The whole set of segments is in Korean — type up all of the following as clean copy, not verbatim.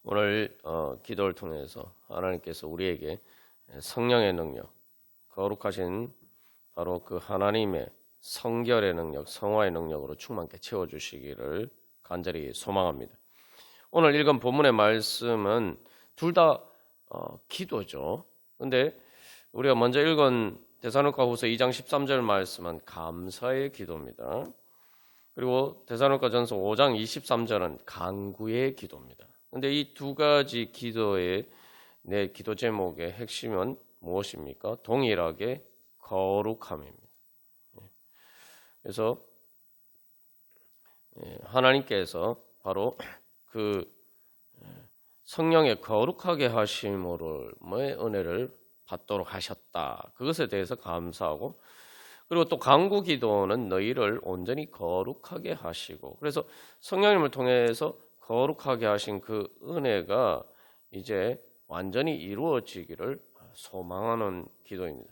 오늘 기도를 통해서 하나님께서 우리에게 성령의 능력, 거룩하신 바로 그 하나님의 성결의 능력, 성화의 능력으로 충만케 채워주시기를 간절히 소망합니다. 오늘 읽은 본문의 말씀은 둘 다 기도죠. 근데 우리가 먼저 읽은 데살로니가후서 2장 13절 말씀은 감사의 기도입니다. 그리고 데살로니가전서 5장 23절은 간구의 기도입니다. 근데 이 두 가지 기도의 내 기도 제목의 핵심은 무엇입니까? 동일하게 거룩함입니다. 그래서 하나님께서 바로 그 성령의 거룩하게 하심으로 은혜를 받도록 하셨다. 그것에 대해서 감사하고, 그리고 또 간구 기도는 너희를 온전히 거룩하게 하시고, 그래서 성령님을 통해서 거룩하게 하신 그 은혜가 이제 완전히 이루어지기를 소망하는 기도입니다.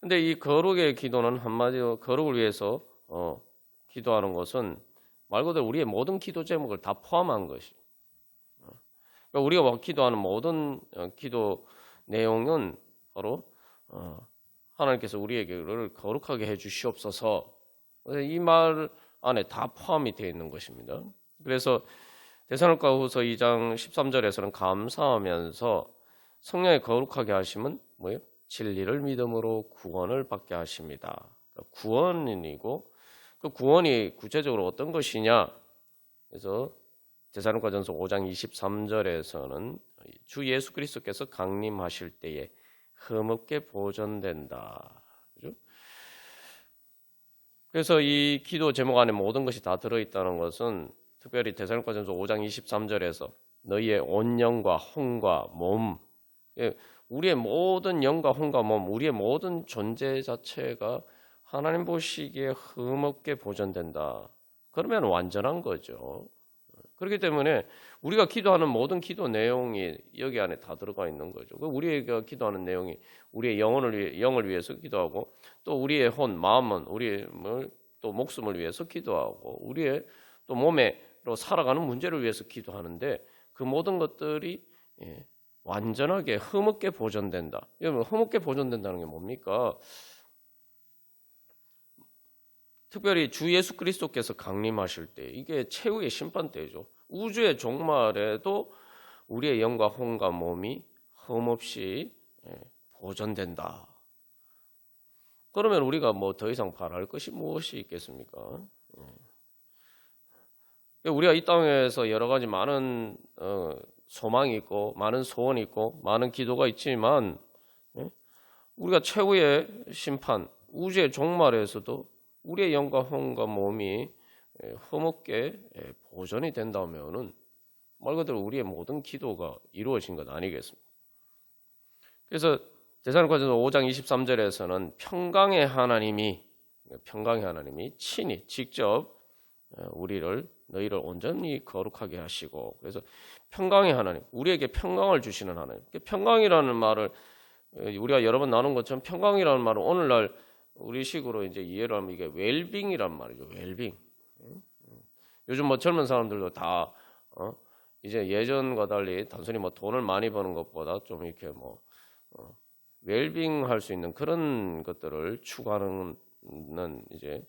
근데 이 거룩의 기도는 한마디로 거룩을 위해서 기도하는 것은 말 그대로 우리의 모든 기도 제목을 다 포함한 것이. 그러니까 우리가 기도하는 모든 기도 내용은 바로 하나님께서 우리에게를 거룩하게 해주시옵소서, 이 말 안에 다 포함이 되어 있는 것입니다. 그래서 데살로니가후서 2장 13절에서는 감사하면서 성령의 거룩하게 하심은 뭐예요? 진리를 믿음으로 구원을 받게 하십니다. 그러니까 구원이고, 그 구원이 구체적으로 어떤 것이냐? 그래서 데살로니가전서 5장 23절에서는 주 예수 그리스도께서 강림하실 때에 흠없게 보존된다. 그죠? 그래서 이 기도 제목 안에 모든 것이 다 들어있다는 것은 특별히 데살로니가전서 5장 23절에서 너희의 온 영과 혼과 몸, 우리의 모든 영과 혼과 몸, 우리의 모든 존재 자체가 하나님 보시기에 흠없게 보존된다. 그러면 완전한 거죠. 그렇기 때문에 우리가 기도하는 모든 기도 내용이 여기 안에 다 들어가 있는 거죠. 우리가 기도하는 내용이 우리의 영을 위해서 기도하고, 또 우리의 혼, 마음은 우리의 또 목숨을 위해서 기도하고, 우리의 또 몸으로 살아가는 문제를 위해서 기도하는데, 그 모든 것들이 완전하게 흠없게 보존된다. 여러분, 흠없게 보존된다는 게 뭡니까? 특별히 주 예수 그리스도께서 강림하실 때, 이게 최후의 심판 때죠. 우주의 종말에도 우리의 영과 혼과 몸이 흠없이 보존된다. 그러면 우리가 뭐 더 이상 바랄 것이 무엇이 있겠습니까? 우리가 이 땅에서 여러 가지 많은 소망이 있고, 많은 소원이 있고, 많은 기도가 있지만, 우리가 최후의 심판, 우주의 종말에서도 우리의 영과 혼과 몸이 흠없게 보존이 된다면은 말 그대로 우리의 모든 기도가 이루어진 것 아니겠습니까? 그래서 데살로니가전서 5장 23절에서는 평강의 하나님이 친히 직접 너희를 온전히 거룩하게 하시고, 그래서 평강의 하나님, 우리에게 평강을 주시는 하나님. 평강이라는 말을 우리가 여러 번 나눈 것처럼 평강이라는 말은 오늘날 우리 식으로 이제 이해를 하면 이게 웰빙이란 말이죠. 웰빙. 요즘 뭐 젊은 사람들도 다 이제 예전과 달리 단순히 뭐 돈을 많이 버는 것보다 좀 이렇게 뭐 웰빙 할 수 있는 그런 것들을 추구하는 이제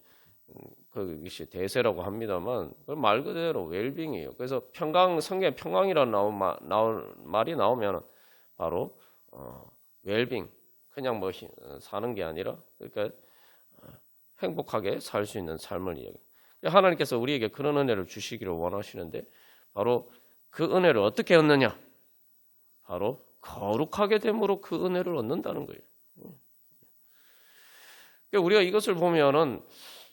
그것이 대세라고 합니다만, 말 그대로 웰빙이에요. 그래서 성경에 평강이라는 말이 나오면 바로 웰빙, 그냥 뭐 사는 게 아니라, 그러니까 행복하게 살 수 있는 삶을 이야기. 하나님께서 우리에게 그런 은혜를 주시기를 원하시는데, 바로 그 은혜를 어떻게 얻느냐? 바로 거룩하게 됨으로 그 은혜를 얻는다는 거예요. 우리가 이것을 보면은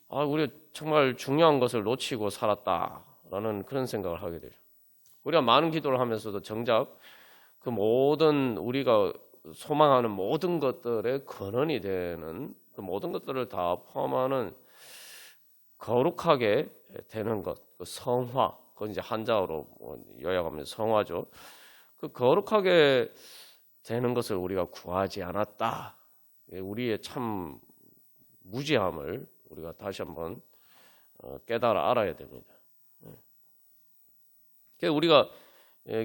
우리가 정말 중요한 것을 놓치고 살았다라는 그런 생각을 하게 되죠. 우리가 많은 기도를 하면서도 정작 그 모든 우리가 소망하는 모든 것들의 근원이 되는 그 모든 것들을 다 포함하는 거룩하게 되는 것, 그 성화, 그건 이제 한자어로 요약하면 성화죠. 그 거룩하게 되는 것을 우리가 구하지 않았다. 우리의 참 무지함을 우리가 다시 한번 깨달아 알아야 됩니다. 우리가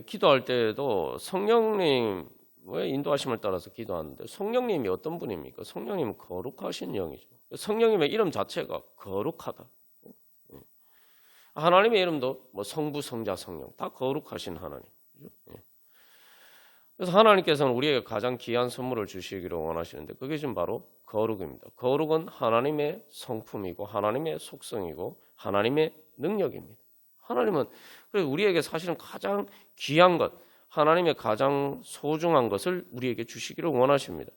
기도할 때에도 성령님의 인도하심을 따라서 기도하는데 성령님이 어떤 분입니까? 성령님은 거룩하신 영이죠. 성령님의 이름 자체가 거룩하다. 하나님의 이름도 뭐 성부, 성자, 성령 다 거룩하신 하나님. 그래서 하나님께서는 우리에게 가장 귀한 선물을 주시기를 원하시는데 그게 지금 바로 거룩입니다. 거룩은 하나님의 성품이고 하나님의 속성이고 하나님의 능력입니다. 하나님은 그래서 우리에게 사실은 가장 귀한 것, 하나님의 가장 소중한 것을 우리에게 주시기를 원하십니다.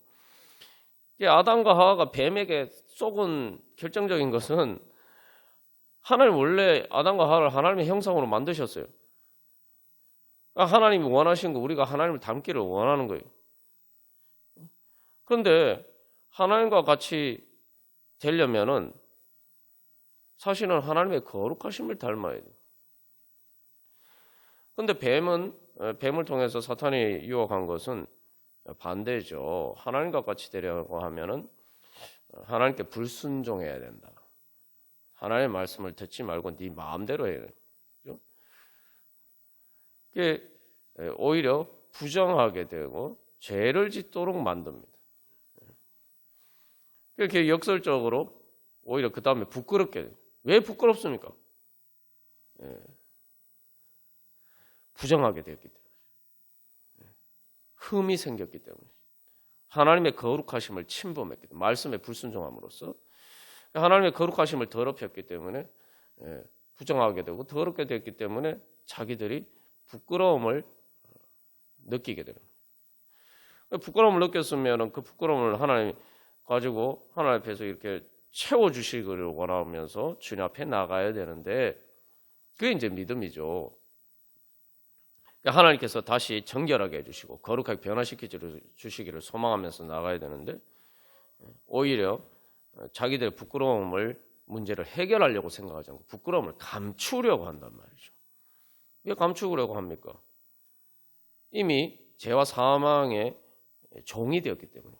아담과 하와가 뱀에게 속은 결정적인 것은 하나님 원래 아담과 하와를 하나님의 형상으로 만드셨어요. 하나님이 원하신 거 우리가 하나님을 닮기를 원하는 거예요. 그런데 하나님과 같이 되려면은 사실은 하나님의 거룩하심을 닮아야 돼요. 그런데 뱀을 통해서 사탄이 유혹한 것은 반대죠. 하나님과 같이 되려고 하면은 하나님께 불순종해야 된다. 하나님의 말씀을 듣지 말고 네 마음대로 해야 돼요. 그게 오히려 부정하게 되고 죄를 짓도록 만듭니다. 그렇게 역설적으로 오히려 그 다음에 부끄럽게 돼요. 왜 부끄럽습니까? 부정하게 되었기 때문에, 흠이 생겼기 때문에, 하나님의 거룩하심을 침범했기 때문에, 말씀에 불순종함으로써 하나님의 거룩하심을 더럽혔기 때문에 부정하게 되고 더럽게 됐기 때문에 자기들이 부끄러움을 느끼게 되는 거예요. 부끄러움을 느꼈으면 그 부끄러움을 하나님 가지고 하나님 앞에서 이렇게 채워주시기를 원하면서 주님 앞에 나가야 되는데 그게 이제 믿음이죠. 하나님께서 다시 정결하게 해주시고 거룩하게 변화시켜 주시기를 소망하면서 나가야 되는데 오히려 자기들의 문제를 해결하려고 생각하지 않고 부끄러움을 감추려고 한단 말이죠. 왜 감추려고 합니까? 이미 죄와 사망의 종이 되었기 때문에.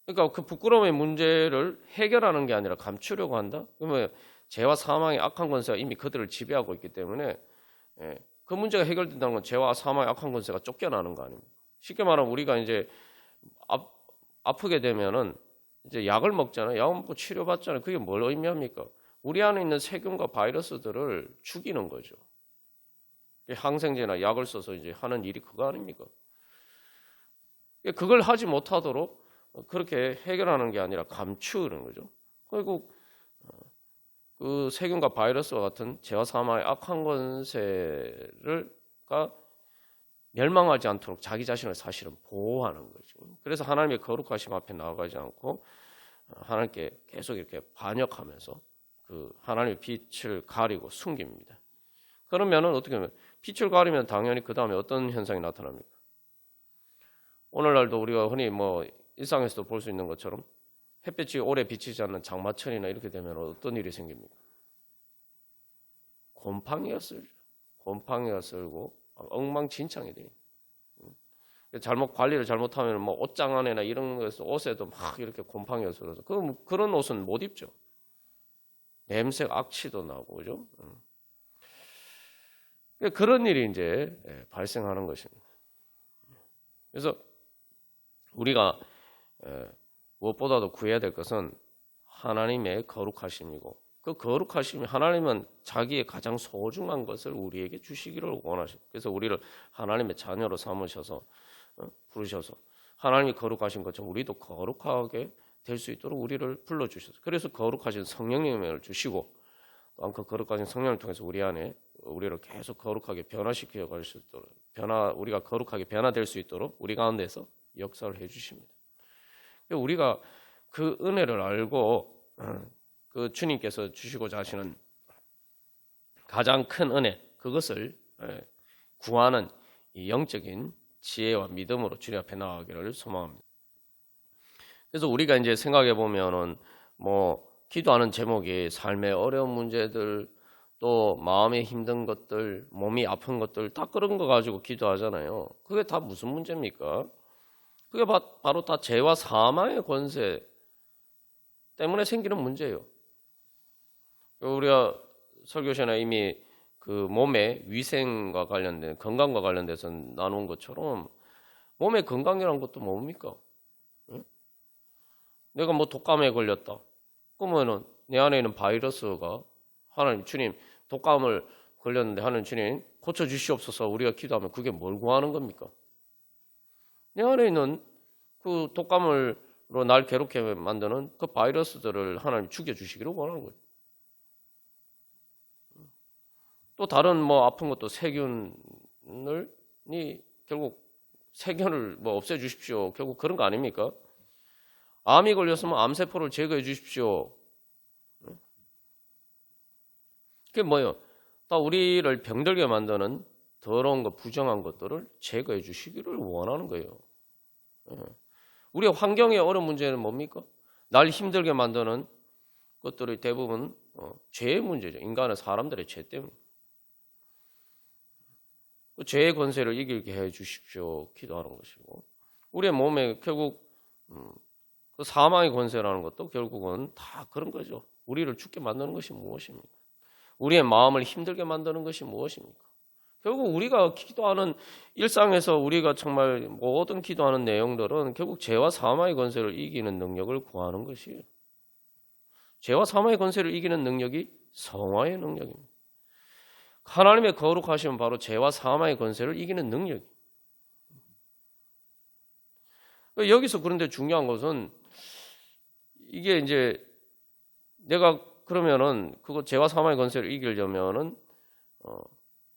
그러니까 그 부끄러움의 문제를 해결하는 게 아니라 감추려고 한다? 그러면 죄와 사망의 악한 권세가 이미 그들을 지배하고 있기 때문에 그 문제가 해결된다는 건 죄와 사망의 악한 권세가 쫓겨나는 거 아닙니까? 쉽게 말하면 우리가 이제 아프게 되면은 이제 약을 먹잖아요. 약을 먹고 치료받잖아요. 그게 뭘 의미합니까? 우리 안에 있는 세균과 바이러스들을 죽이는 거죠. 항생제나 약을 써서 이제 하는 일이 그거 아닙니까? 그걸 하지 못하도록 그렇게 해결하는 게 아니라 감추는 거죠. 그리고 그 세균과 바이러스와 같은 죄와 사망의 악한 권세가 멸망하지 않도록 자기 자신을 사실은 보호하는 거죠. 그래서 하나님의 거룩하심 앞에 나아가지 않고 하나님께 계속 이렇게 반역하면서 그 하나님의 빛을 가리고 숨깁니다. 그러면은 어떻게 하면 빛을 가리면 당연히 그 다음에 어떤 현상이 나타납니까? 오늘날도 우리가 흔히 뭐 일상에서도 볼 수 있는 것처럼 햇빛이 오래 비치지 않는 장마철이나 이렇게 되면 어떤 일이 생깁니까? 곰팡이가 쓸고 엉망진창이 돼요. 잘못 관리를 잘못하면 뭐 옷장 안에나 이런 것에서 옷에도 막 이렇게 곰팡이가 쓸어서 그런 옷은 못 입죠. 냄새, 악취도 나고 그죠? 그런 일이 이제 발생하는 것입니다. 그래서 우리가 무엇보다도 구해야 될 것은 하나님의 거룩하심이고 그 거룩하심이 하나님은 자기의 가장 소중한 것을 우리에게 주시기를 원하십니다. 그래서 우리를 하나님의 자녀로 삼으셔서 부르셔서 하나님이 거룩하신 것처럼 우리도 거룩하게 될 수 있도록 우리를 불러주셔서 그래서 거룩하신 성령님을 주시고 그 거룩하신 성령을 통해서 우리 안에 우리를 계속 거룩하게 변화시켜 갈 수 있도록 우리가 거룩하게 변화될 수 있도록 우리 가운데서 역사를 해주십니다. 우리가 그 은혜를 알고 그 주님께서 주시고자 하시는 가장 큰 은혜 그것을 구하는 이 영적인 지혜와 믿음으로 주님 앞에 나아가기를 소망합니다. 그래서 우리가 이제 생각해 보면은 뭐 기도하는 제목이 삶의 어려운 문제들 또 마음에 힘든 것들 몸이 아픈 것들 다 그런 거 가지고 기도하잖아요. 그게 다 무슨 문제입니까? 그게 바로 다 죄와 사망의 권세 때문에 생기는 문제예요. 우리가 설교 시간에 이미 그 몸의 위생과 관련된 건강과 관련돼서 나눈 것처럼 몸의 건강이라는 것도 뭡니까? 응? 내가 뭐 독감에 걸렸다. 그러면은 내 안에 있는 바이러스가 하나님 주님 독감을 걸렸는데 하나님 주님 고쳐주시옵소서 우리가 기도하면 그게 뭘 구하는 겁니까? 내 안에 있는 그 독감으로 날 괴롭게 만드는 그 바이러스들을 하나님 죽여주시기를 원하는 거예요. 또 다른 뭐 아픈 것도 세균이 결국 세균을 뭐 없애주십시오. 결국 그런 거 아닙니까? 암이 걸렸으면 암세포를 제거해 주십시오. 그게 뭐예요? 다 우리를 병들게 만드는 더러운 것, 부정한 것들을 제거해 주시기를 원하는 거예요. 우리 환경의 어려운 문제는 뭡니까? 날 힘들게 만드는 것들이 대부분 죄의 문제죠. 인간은 사람들의 죄 때문에. 그 죄의 권세를 이기게 해 주십시오. 기도하는 것이고 우리의 몸에 결국 그 사망의 권세라는 것도 결국은 다 그런 거죠. 우리를 죽게 만드는 것이 무엇입니까? 우리의 마음을 힘들게 만드는 것이 무엇입니까? 결국 우리가 기도하는 일상에서 우리가 정말 모든 기도하는 내용들은 결국 죄와 사망의 권세를 이기는 능력을 구하는 것이에요. 죄와 사망의 권세를 이기는 능력이 성화의 능력입니다. 하나님의 거룩하심은 바로 죄와 사망의 권세를 이기는 능력이에요. 여기서 그런데 중요한 것은 이게 이제 내가 그러면은 그거 죄와 사망의 권세를 이기려면은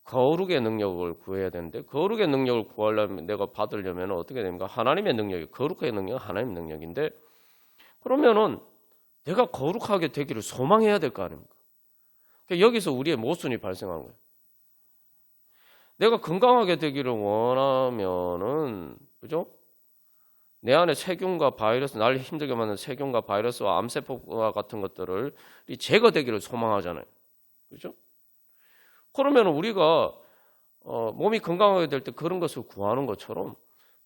거룩의 능력을 구해야 되는데 거룩의 능력을 구하려면 내가 받으려면 어떻게 됩니까? 하나님의 능력이 거룩의 능력은 하나님의 능력인데 그러면은 내가 거룩하게 되기를 소망해야 될 거 아닙니까? 그러니까 여기서 우리의 모순이 발생한 거예요. 내가 건강하게 되기를 원하면은 그죠? 내 안에 세균과 바이러스, 날 힘들게 만드는 세균과 바이러스와 암세포와 같은 것들을 제거되기를 소망하잖아요. 그죠? 그러면 우리가 몸이 건강하게 될 때 그런 것을 구하는 것처럼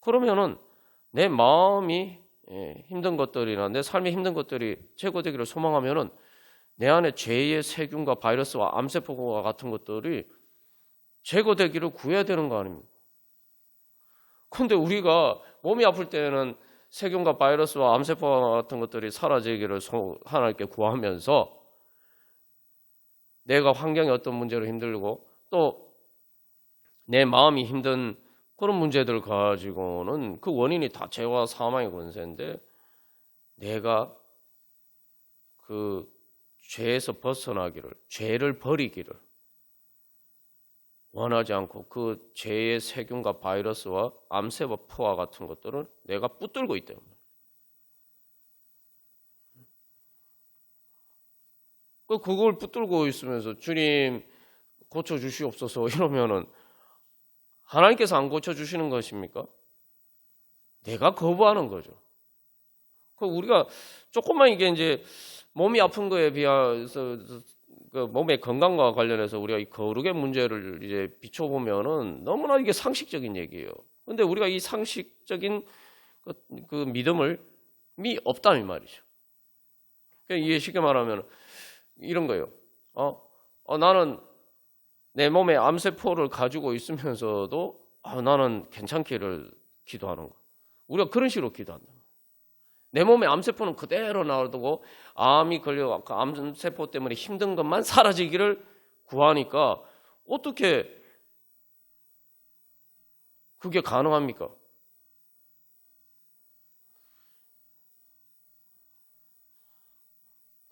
그러면은 내 마음이 힘든 것들이나 내 삶이 힘든 것들이 제거되기를 소망하면은 내 안에 죄의 세균과 바이러스와 암세포와 같은 것들이 제거되기를 구해야 되는 거 아닙니까? 근데 우리가 몸이 아플 때는 세균과 바이러스와 암세포 같은 것들이 사라지기를 하나님께 구하면서 내가 환경에 어떤 문제로 힘들고 또 내 마음이 힘든 그런 문제들을 가지고는 그 원인이 다 죄와 사망의 권세인데 내가 그 죄에서 벗어나기를, 죄를 버리기를 원하지 않고 그 죄의 세균과 바이러스와 암세포와 같은 것들을 내가 붙들고 있다. 그걸 붙들고 있으면서 주님 고쳐주시옵소서 이러면은 하나님께서 안 고쳐주시는 것입니까? 내가 거부하는 거죠. 우리가 조금만 이게 이제 몸이 아픈 거에 비해서 그 몸의 건강과 관련해서 우리가 이 거룩의 문제를 이제 비춰보면은 너무나 이게 상식적인 얘기예요. 근데 우리가 이 상식적인 그 믿음을 없다는 말이죠. 그러니까 이게 쉽게 말하면 이런 거예요. 나는 내 몸에 암세포를 가지고 있으면서도 나는 괜찮기를 기도하는 거. 우리가 그런 식으로 기도한다. 내 몸에 암세포는 그대로 놔두고 암이 걸려갖고 암세포 때문에 힘든 것만 사라지기를 구하니까 어떻게 그게 가능합니까?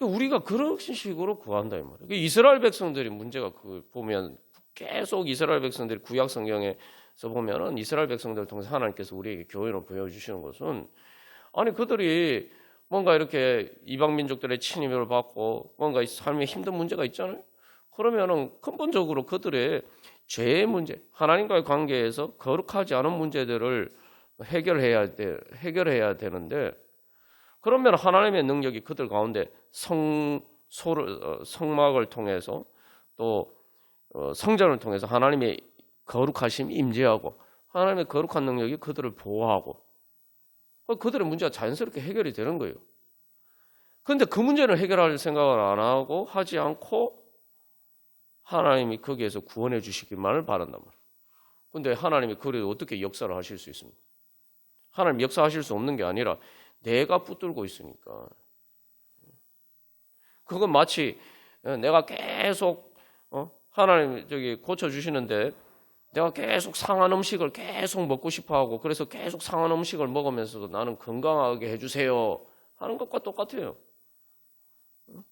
우리가 그런 식으로 구한다 이 말이에요. 이스라엘 백성들이 문제가 그 보면 계속 이스라엘 백성들이 구약 성경에서 보면은 이스라엘 백성들을 통해서 하나님께서 우리에게 교훈을 보여주시는 것은 아니 그들이 뭔가 이렇게 이방 민족들의 침입을 받고 뭔가 삶에 힘든 문제가 있잖아요. 그러면은 근본적으로 그들의 죄의 문제, 하나님과의 관계에서 거룩하지 않은 문제들을 해결해야 되는데 그러면 하나님의 능력이 그들 가운데 성막을 통해서 또 성전을 통해서 하나님의 거룩하심이 임재하고 하나님의 거룩한 능력이 그들을 보호하고 그들의 문제가 자연스럽게 해결이 되는 거예요. 그런데 그 문제를 해결할 생각을 안 하고 하지 않고 하나님이 거기에서 구원해 주시기만을 바란단 말이에요. 근데 하나님이 그래도 어떻게 역사를 하실 수 있습니까? 하나님 역사하실 수 없는 게 아니라 내가 붙들고 있으니까. 그건 마치 내가 계속 하나님 저기 고쳐주시는데 내가 계속 상한 음식을 계속 먹고 싶어하고 그래서 계속 상한 음식을 먹으면서도 나는 건강하게 해주세요 하는 것과 똑같아요.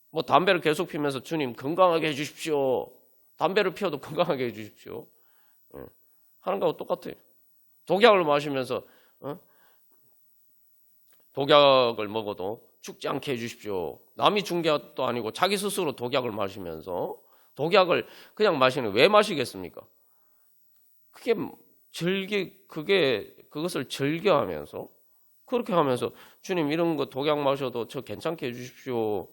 뭐 담배를 계속 피면서 주님 건강하게 해주십시오. 담배를 피워도 건강하게 해주십시오. 하는 거하고 똑같아요. 독약을 마시면서 독약을 먹어도 죽지 않게 해주십시오. 남이 준 것도 아니고 자기 스스로 독약을 마시면서 독약을 그냥 마시는 왜 마시겠습니까? 그것을 즐겨하면서 그렇게 하면서 주님 이런 거 독약 마셔도 저 괜찮게 해주십시오.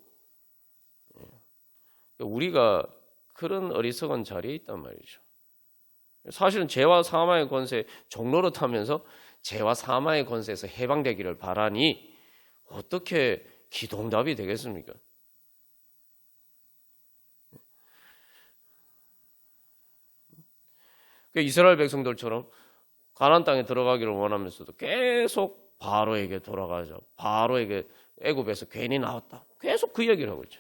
우리가 그런 어리석은 자리에 있단 말이죠. 사실은 죄와 사망의 권세 종로를 타면서 죄와 사망의 권세에서 해방되기를 바라니 어떻게 기도응답이 되겠습니까? 이스라엘 백성들처럼 가나안 땅에 들어가기를 원하면서도 계속 바로에게 돌아가자. 바로에게 애굽에서 괜히 나왔다. 계속 그 얘기를 하고 있죠.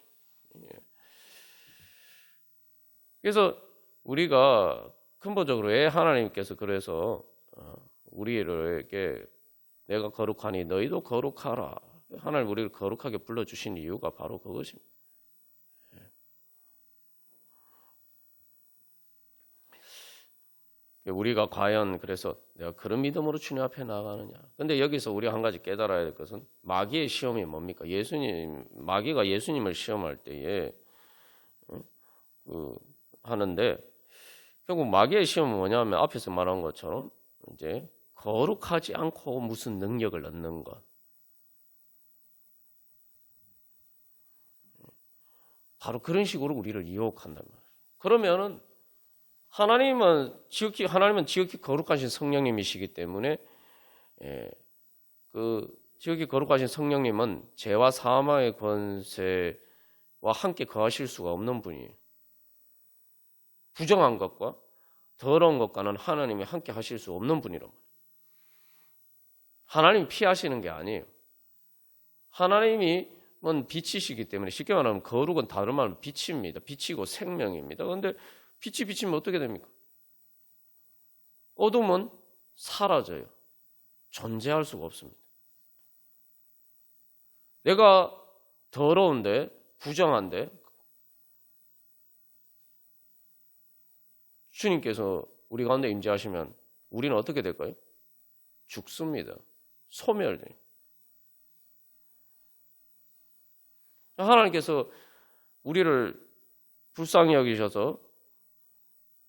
그래서 우리가 근본적으로 왜 하나님께서 그래서 우리에게 내가 거룩하니 너희도 거룩하라. 하나님 우리를 거룩하게 불러주신 이유가 바로 그것입니다. 우리가 과연 그래서 내가 그런 믿음으로 주님 앞에 나가느냐. 근데 여기서 우리가 한 가지 깨달아야 될 것은 마귀의 시험이 뭡니까? 마귀가 예수님을 시험할 때에 하는데 결국 마귀의 시험은 뭐냐면 앞에서 말한 것처럼 이제 거룩하지 않고 무슨 능력을 얻는 것. 바로 그런 식으로 우리를 유혹한단 말이에요. 그러면은 하나님은 지극히 거룩하신 성령님이시기 때문에 그 지극히 거룩하신 성령님은 죄와 사망의 권세와 함께 거하실 수가 없는 분이에요. 부정한 것과 더러운 것과는 하나님이 함께 하실 수 없는 분이란 말이에요. 하나님이 피하시는 게 아니에요. 하나님이 빛이시기 때문에 쉽게 말하면 거룩은 다른 말로 빛입니다. 빛이고 생명입니다. 그런데 빛이 비치면 어떻게 됩니까? 어둠은 사라져요. 존재할 수가 없습니다. 내가 더러운데 부정한데 주님께서 우리 가운데 임재하시면 우리는 어떻게 될까요? 죽습니다. 소멸돼요. 하나님께서 우리를 불쌍히 여기셔서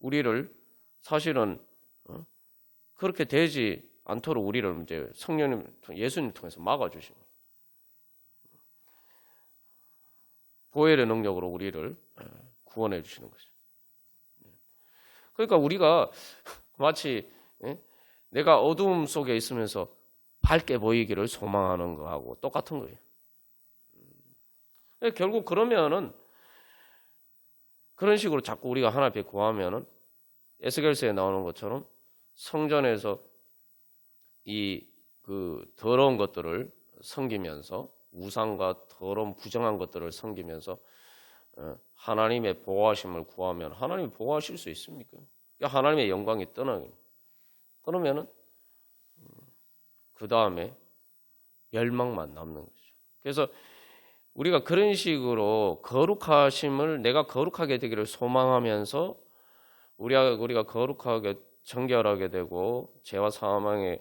우리를 사실은 그렇게 되지 않도록 우리를 이제 예수님 통해서 막아주시고 보혈의 능력으로 우리를 구원해 주시는 거죠. 그러니까 우리가 마치 내가 어두움 속에 있으면서 밝게 보이기를 소망하는 거하고 똑같은 거예요. 결국 그러면은 그런 식으로 자꾸 우리가 하나님 앞에 구하면은 에스겔서에 나오는 것처럼 성전에서 그 더러운 것들을 섬기면서 우상과 더러운 부정한 것들을 섬기면서 하나님의 보호하심을 구하면 하나님이 보호하실 수 있습니까? 하나님의 영광이 떠나요. 그러면은 그 다음에 멸망만 남는 거죠. 그래서 우리가 그런 식으로 거룩하심을 내가 거룩하게 되기를 소망하면서 우리가 거룩하게 정결하게 되고 죄와 사망에서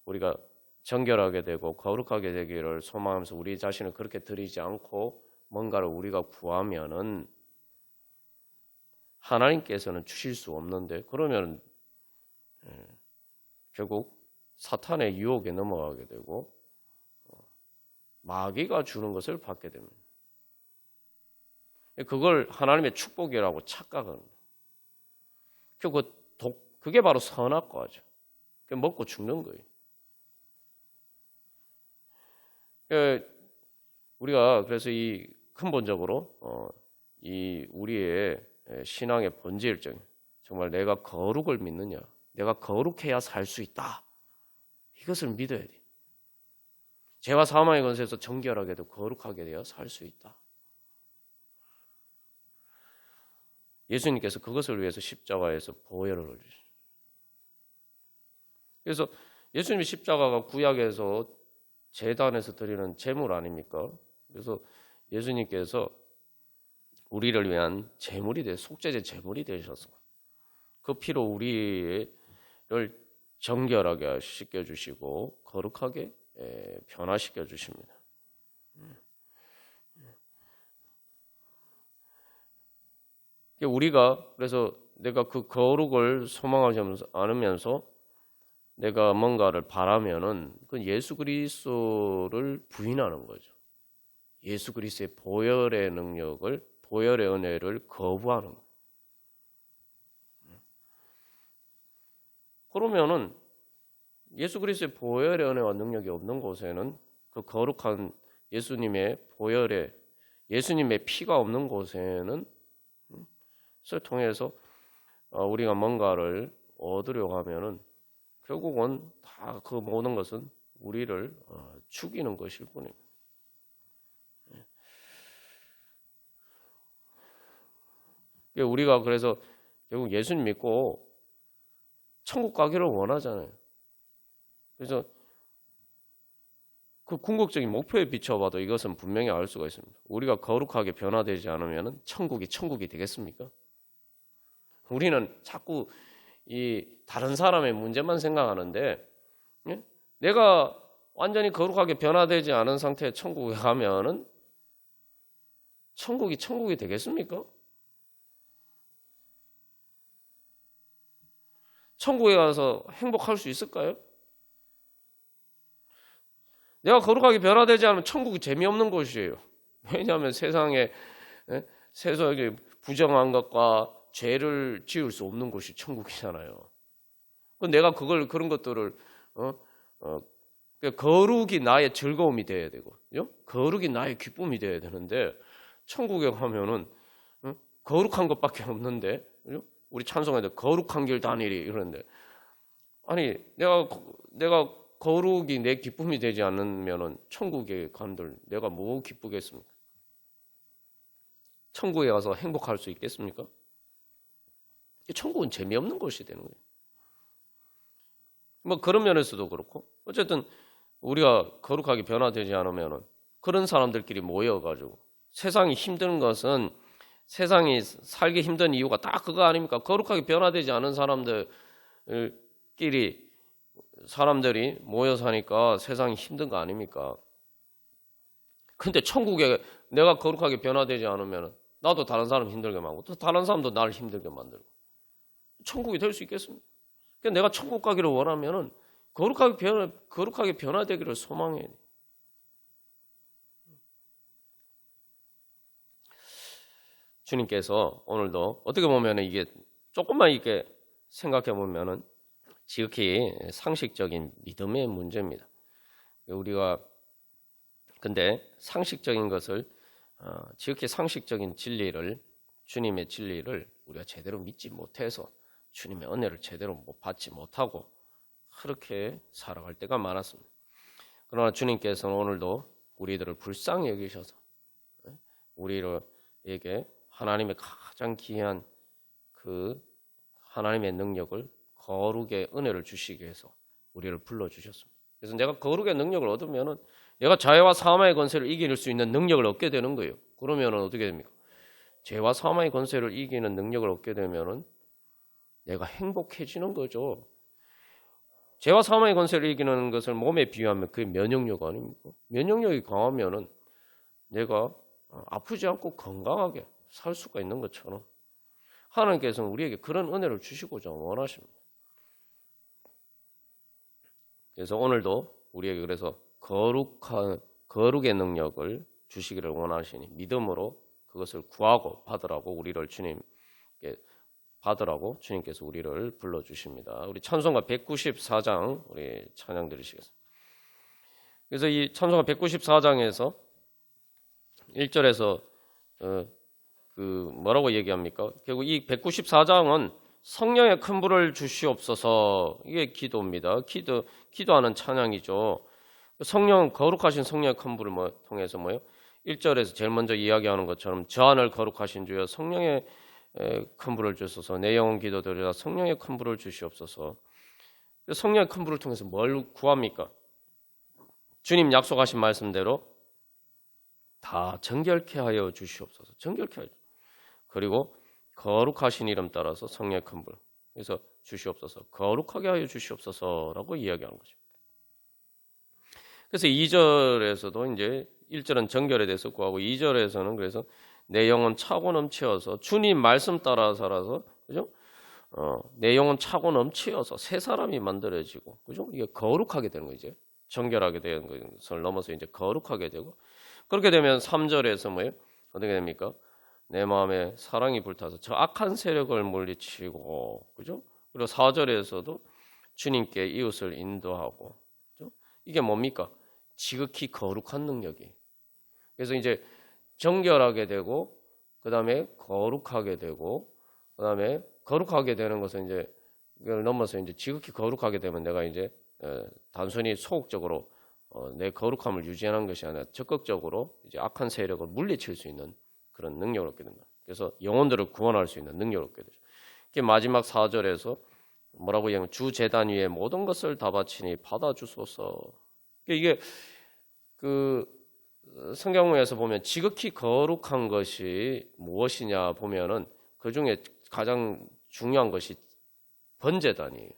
우리가 정결하게 되고 거룩하게 되기를 소망하면서 우리 자신을 그렇게 드리지 않고 뭔가를 우리가 구하면은 하나님께서는 주실 수 없는데 그러면 결국 사탄의 유혹에 넘어가게 되고 마귀가 주는 것을 받게 됩니다. 그걸 하나님의 축복이라고 착각합니다. 그게 바로 선악과죠. 먹고 죽는 거예요. 우리가 그래서 이 근본적으로 이 우리의 신앙의 본질적 정말 내가 거룩을 믿느냐, 내가 거룩해야 살 수 있다. 이것을 믿어야 돼. 죄와 사망의 권세에서 정결하게도 거룩하게 되어 살 수 있다. 예수님께서 그것을 위해서 십자가에서 보혈을 흘리셨어요. 그래서 예수님의 십자가가 구약에서 제단에서 드리는 제물 아닙니까? 그래서 예수님께서 우리를 위한 제물이 돼 속죄제 제물이 되셨습니다. 그 피로 우리를 정결하게 씻겨주시고 거룩하게 변화시켜 주십니다. 우리가 그래서 내가 그 거룩을 소망하지 않으면서 내가 뭔가를 바라면은 그 예수 그리스도를 부인하는 거죠. 예수 그리스도의 보혈의 능력을, 보혈의 은혜를 거부하는 거예요. 그러면은 예수 그리스도의 보혈의 은혜와 능력이 없는 곳에는 그 거룩한 예수님의 보혈의 예수님의 피가 없는 곳에는 그것을 통해서 우리가 뭔가를 얻으려고 하면은 결국은 다 그 모든 것은 우리를 죽이는 것일 뿐입니다. 우리가 그래서 결국 예수님 믿고 천국 가기를 원하잖아요. 그래서 그 궁극적인 목표에 비춰봐도 이것은 분명히 알 수가 있습니다. 우리가 거룩하게 변화되지 않으면 천국이 되겠습니까? 우리는 자꾸 이 다른 사람의 문제만 생각하는데 내가 완전히 거룩하게 변화되지 않은 상태에 천국에 가면은 천국이 되겠습니까? 천국에 가서 행복할 수 있을까요? 내가 거룩하게 변화되지 않으면 천국이 재미없는 곳이에요. 왜냐하면 세상에 부정한 것과 죄를 지을 수 없는 곳이 천국이잖아요. 내가 그런 것들을 거룩이 나의 즐거움이 돼야 되고, 거룩이 나의 기쁨이 돼야 되는데 천국에 가면은 거룩한 것밖에 없는데, 우리 찬송할 때 거룩한 길 다니리 이러는데, 아니 내가 거룩이 내 기쁨이 되지 않으면은 천국에 간들 내가 뭐 기쁘겠습니까? 천국에 가서 행복할 수 있겠습니까? 천국은 재미없는 곳이 되는 거예요. 뭐 그런 면에서도 그렇고 어쨌든 우리가 거룩하게 변화되지 않으면은 그런 사람들끼리 모여가지고 세상이 힘든 것은 세상이 살기 힘든 이유가 다 그거 아닙니까? 거룩하게 변화되지 않은 사람들이 모여 사니까 세상이 힘든 거 아닙니까? 근데 천국에 내가 거룩하게 변화되지 않으면 나도 다른 사람 힘들게 만들고 또 다른 사람도 나를 힘들게 만들고 천국이 될 수 있겠습니까? 그러니까 내가 천국 가기를 원하면은 거룩하게 변화되기를 소망해야 돼. 주님께서 오늘도 어떻게 보면 이게 조금만 이렇게 생각해 보면은 지극히 상식적인 믿음의 문제입니다. 우리가 근데 상식적인 것을 지극히 상식적인 주님의 진리를 우리가 제대로 믿지 못해서 주님의 은혜를 제대로 받지 못하고 그렇게 살아갈 때가 많았습니다. 그러나 주님께서는 오늘도 우리들을 불쌍히 여기셔서 우리에게 하나님의 가장 귀한 그 하나님의 능력을 거룩의 은혜를 주시기 위해서 우리를 불러주셨습니다. 그래서 내가 거룩의 능력을 얻으면은 내가 죄와 사망의 권세를 이길 수 있는 능력을 얻게 되는 거예요. 그러면은 어떻게 됩니까? 죄와 사망의 권세를 이기는 능력을 얻게 되면은 내가 행복해지는 거죠. 죄와 사망의 권세를 이기는 것을 몸에 비유하면 그게 면역력 아닙니까? 면역력이 강하면은 내가 아프지 않고 건강하게 살 수가 있는 것처럼 하나님께서는 우리에게 그런 은혜를 주시고자 원하십니다. 그래서 오늘도 우리에게 그래서 거룩의 능력을 주시기를 원하시니 믿음으로 그것을 구하고 받으라고 우리를 주님께 받으라고 주님께서 우리를 불러주십니다. 우리 찬송가 194장 우리 찬양 드리시겠습니다. 그래서 이 찬송가 194장에서 1절에서 뭐라고 얘기합니까? 결국 이 194장은 성령의 큰 불을 주시옵소서, 이게 기도입니다. 기도하는 찬양이죠. 거룩하신 성령의 큰 불을 통해서 1절에서 제일 먼저 이야기하는 것처럼 저 하늘 거룩하신 주여 성령의 큰 불을 주소서, 내 영혼 기도드리라 성령의 큰 불을 주시옵소서. 성령의 큰 불을 통해서 뭘 구합니까? 주님 약속하신 말씀대로 다 정결케 하여 주시옵소서. 정결케 하여. 그리고 거룩하신 이름 따라서 성령의 큰 불. 그래서 주시옵소서. 거룩하게 하여 주시옵소서라고 이야기하는 거죠. 그래서 2절에서도 이제 1절은 정결에 대해서 구하고 2절에서는 그래서 내 영혼 차고 넘치어서 주님 말씀 따라 살아서, 그죠? 내 영혼 차고 넘치어서 새 사람이 만들어지고, 그죠? 이게 거룩하게 되는 거죠. 정결하게 되는 것을 넘어서 이제 거룩하게 되고, 그렇게 되면 3절에서 어떻게 됩니까? 내 마음에 사랑이 불타서 저 악한 세력을 물리치고, 그죠? 그리고 4절에서도 주님께 이웃을 인도하고, 그죠? 이게 뭡니까? 지극히 거룩한 능력이. 그래서 이제 정결하게 되고, 그 다음에 거룩하게 되고, 그 다음에 거룩하게 되는 것은 이제 이걸 넘어서 이제 지극히 거룩하게 되면 내가 이제 단순히 소극적으로 내 거룩함을 유지하는 것이 아니라 적극적으로 이제 악한 세력을 물리칠 수 있는 그런 능력을 얻게 된다. 그래서 영혼들을 구원할 수 있는 능력을 얻게 되죠. 이게 마지막 4절에서 뭐라고 얘기하면 주 제단 위에 모든 것을 다 바치니 받아 주소서. 이게 성경에서 보면 지극히 거룩한 것이 무엇이냐 보면은 그 중에 가장 중요한 것이 번제단이에요.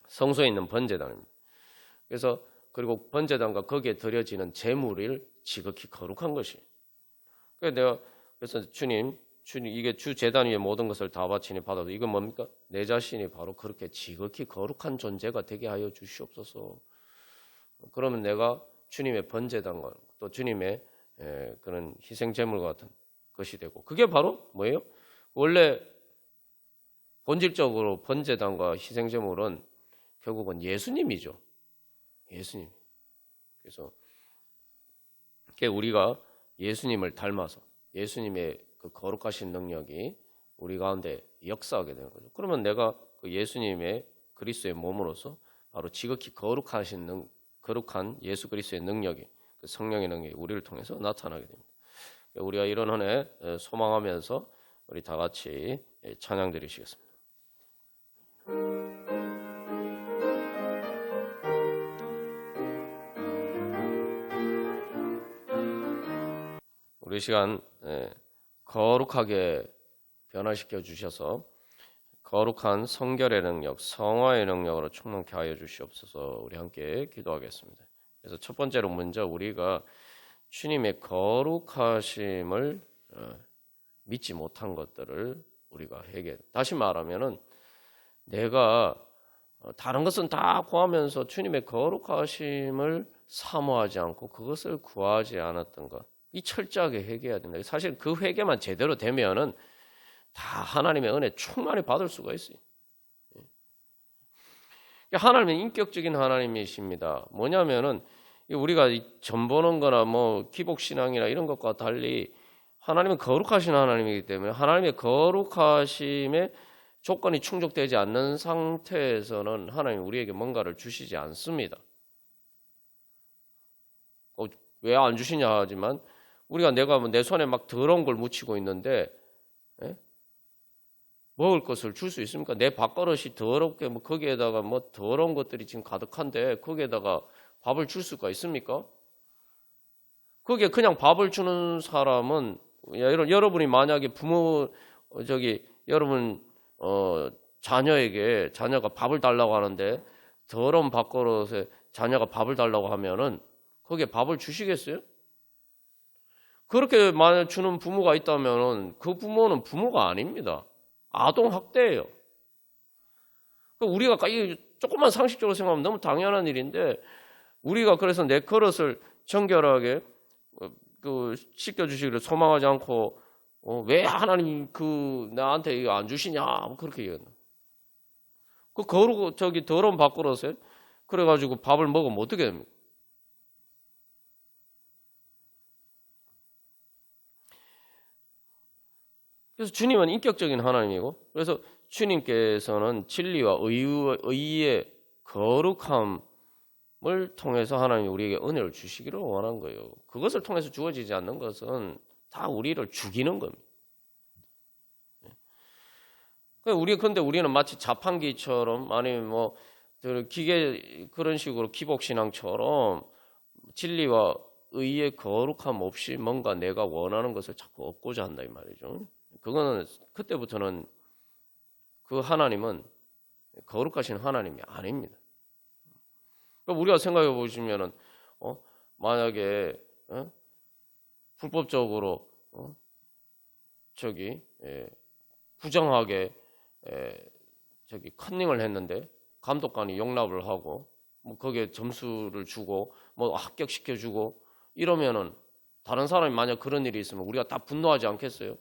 성소에 있는 번제단입니다. 그래서 그리고 번제단과 거기에 드려지는 제물을 지극히 거룩한 것이. 그래서 주님 이게 주 제단 위에 모든 것을 다 바치니 받아도 이건 뭡니까? 내 자신이 바로 그렇게 지극히 거룩한 존재가 되게 하여 주시옵소서. 그러면 내가 주님의 번제단과 또 주님의 그런 희생 제물과 같은 것이 되고, 그게 바로 뭐예요? 원래 본질적으로 번제단과 희생 제물은 결국은 예수님이죠. 예수님. 그래서 우리가 예수님을 닮아서 예수님의 그 거룩하신 능력이 우리 가운데 역사하게 되는 거죠. 그러면 내가 그 예수님의 그리스도의 몸으로서 바로 지극히 거룩한 예수 그리스도의 능력이, 그 성령의 능력이 우리를 통해서 나타나게 됩니다. 우리가 이런 한 해 소망하면서 우리 다 같이 찬양 드리시겠습니다. 우리 시간 거룩하게 변화시켜 주셔서 거룩한 성결의 능력, 성화의 능력으로 충만케 하여 주시옵소서. 우리 함께 기도하겠습니다. 그래서 첫 번째로 먼저 우리가 주님의 거룩하심을 믿지 못한 것들을 우리가 다시 말하면은 내가 다른 것은 다 구하면서 주님의 거룩하심을 사모하지 않고 그것을 구하지 않았던 것, 이 철저하게 회개해야 됩니다. 사실 그 회개만 제대로 되면은 다 하나님의 은혜 충만히 받을 수가 있어요. 하나님은 인격적인 하나님이십니다. 뭐냐면은 우리가 점 보는 거나 기복신앙이나 이런 것과 달리 하나님은 거룩하신 하나님이기 때문에 하나님의 거룩하심의 조건이 충족되지 않는 상태에서는 하나님이 우리에게 뭔가를 주시지 않습니다. 왜 안 주시냐 하지만 우리가 내가 내 손에 막 더러운 걸 묻히고 있는데 먹을 것을 줄 수 있습니까? 내 밥그릇이 더럽게 거기에다가 더러운 것들이 지금 가득한데 거기에다가 밥을 줄 수가 있습니까? 거기에 그냥 밥을 주는 사람은 여러분이 만약에 여러분 자녀가 밥을 달라고 하는데 더러운 밥그릇에 자녀가 밥을 달라고 하면은 거기에 밥을 주시겠어요? 그렇게 만약 주는 부모가 있다면은 그 부모는 부모가 아닙니다. 아동 학대예요. 우리가 조금만 상식적으로 생각하면 너무 당연한 일인데 우리가 그래서 내 그릇을 정결하게 씻겨주시기를 소망하지 않고 왜 하나님 나한테 이거 안 주시냐 그렇게 얘기했나? 더러운 밥그릇에 그래가지고 밥을 먹으면 어떻게 됩니까? 그래서 주님은 인격적인 하나님이고, 그래서 주님께서는 진리와 의의 거룩함을 통해서 하나님이 우리에게 은혜를 주시기를 원한 거예요. 그것을 통해서 주어지지 않는 것은 다 우리를 죽이는 겁니다. 근데 우리는 마치 자판기처럼, 아니면 뭐 기계 그런 식으로 기복신앙처럼 진리와 의의 거룩함 없이 뭔가 내가 원하는 것을 자꾸 얻고자 한다 이 말이죠. 그거는 그때부터는 그 하나님은 거룩하신 하나님이 아닙니다. 우리가 생각해 보시면은 만약에 불법적으로 부정하게 컨닝을 했는데 감독관이 용납을 하고 뭐 거기에 점수를 주고 뭐 합격시켜 주고 이러면은 다른 사람이 만약 그런 일이 있으면 우리가 다 분노하지 않겠어요?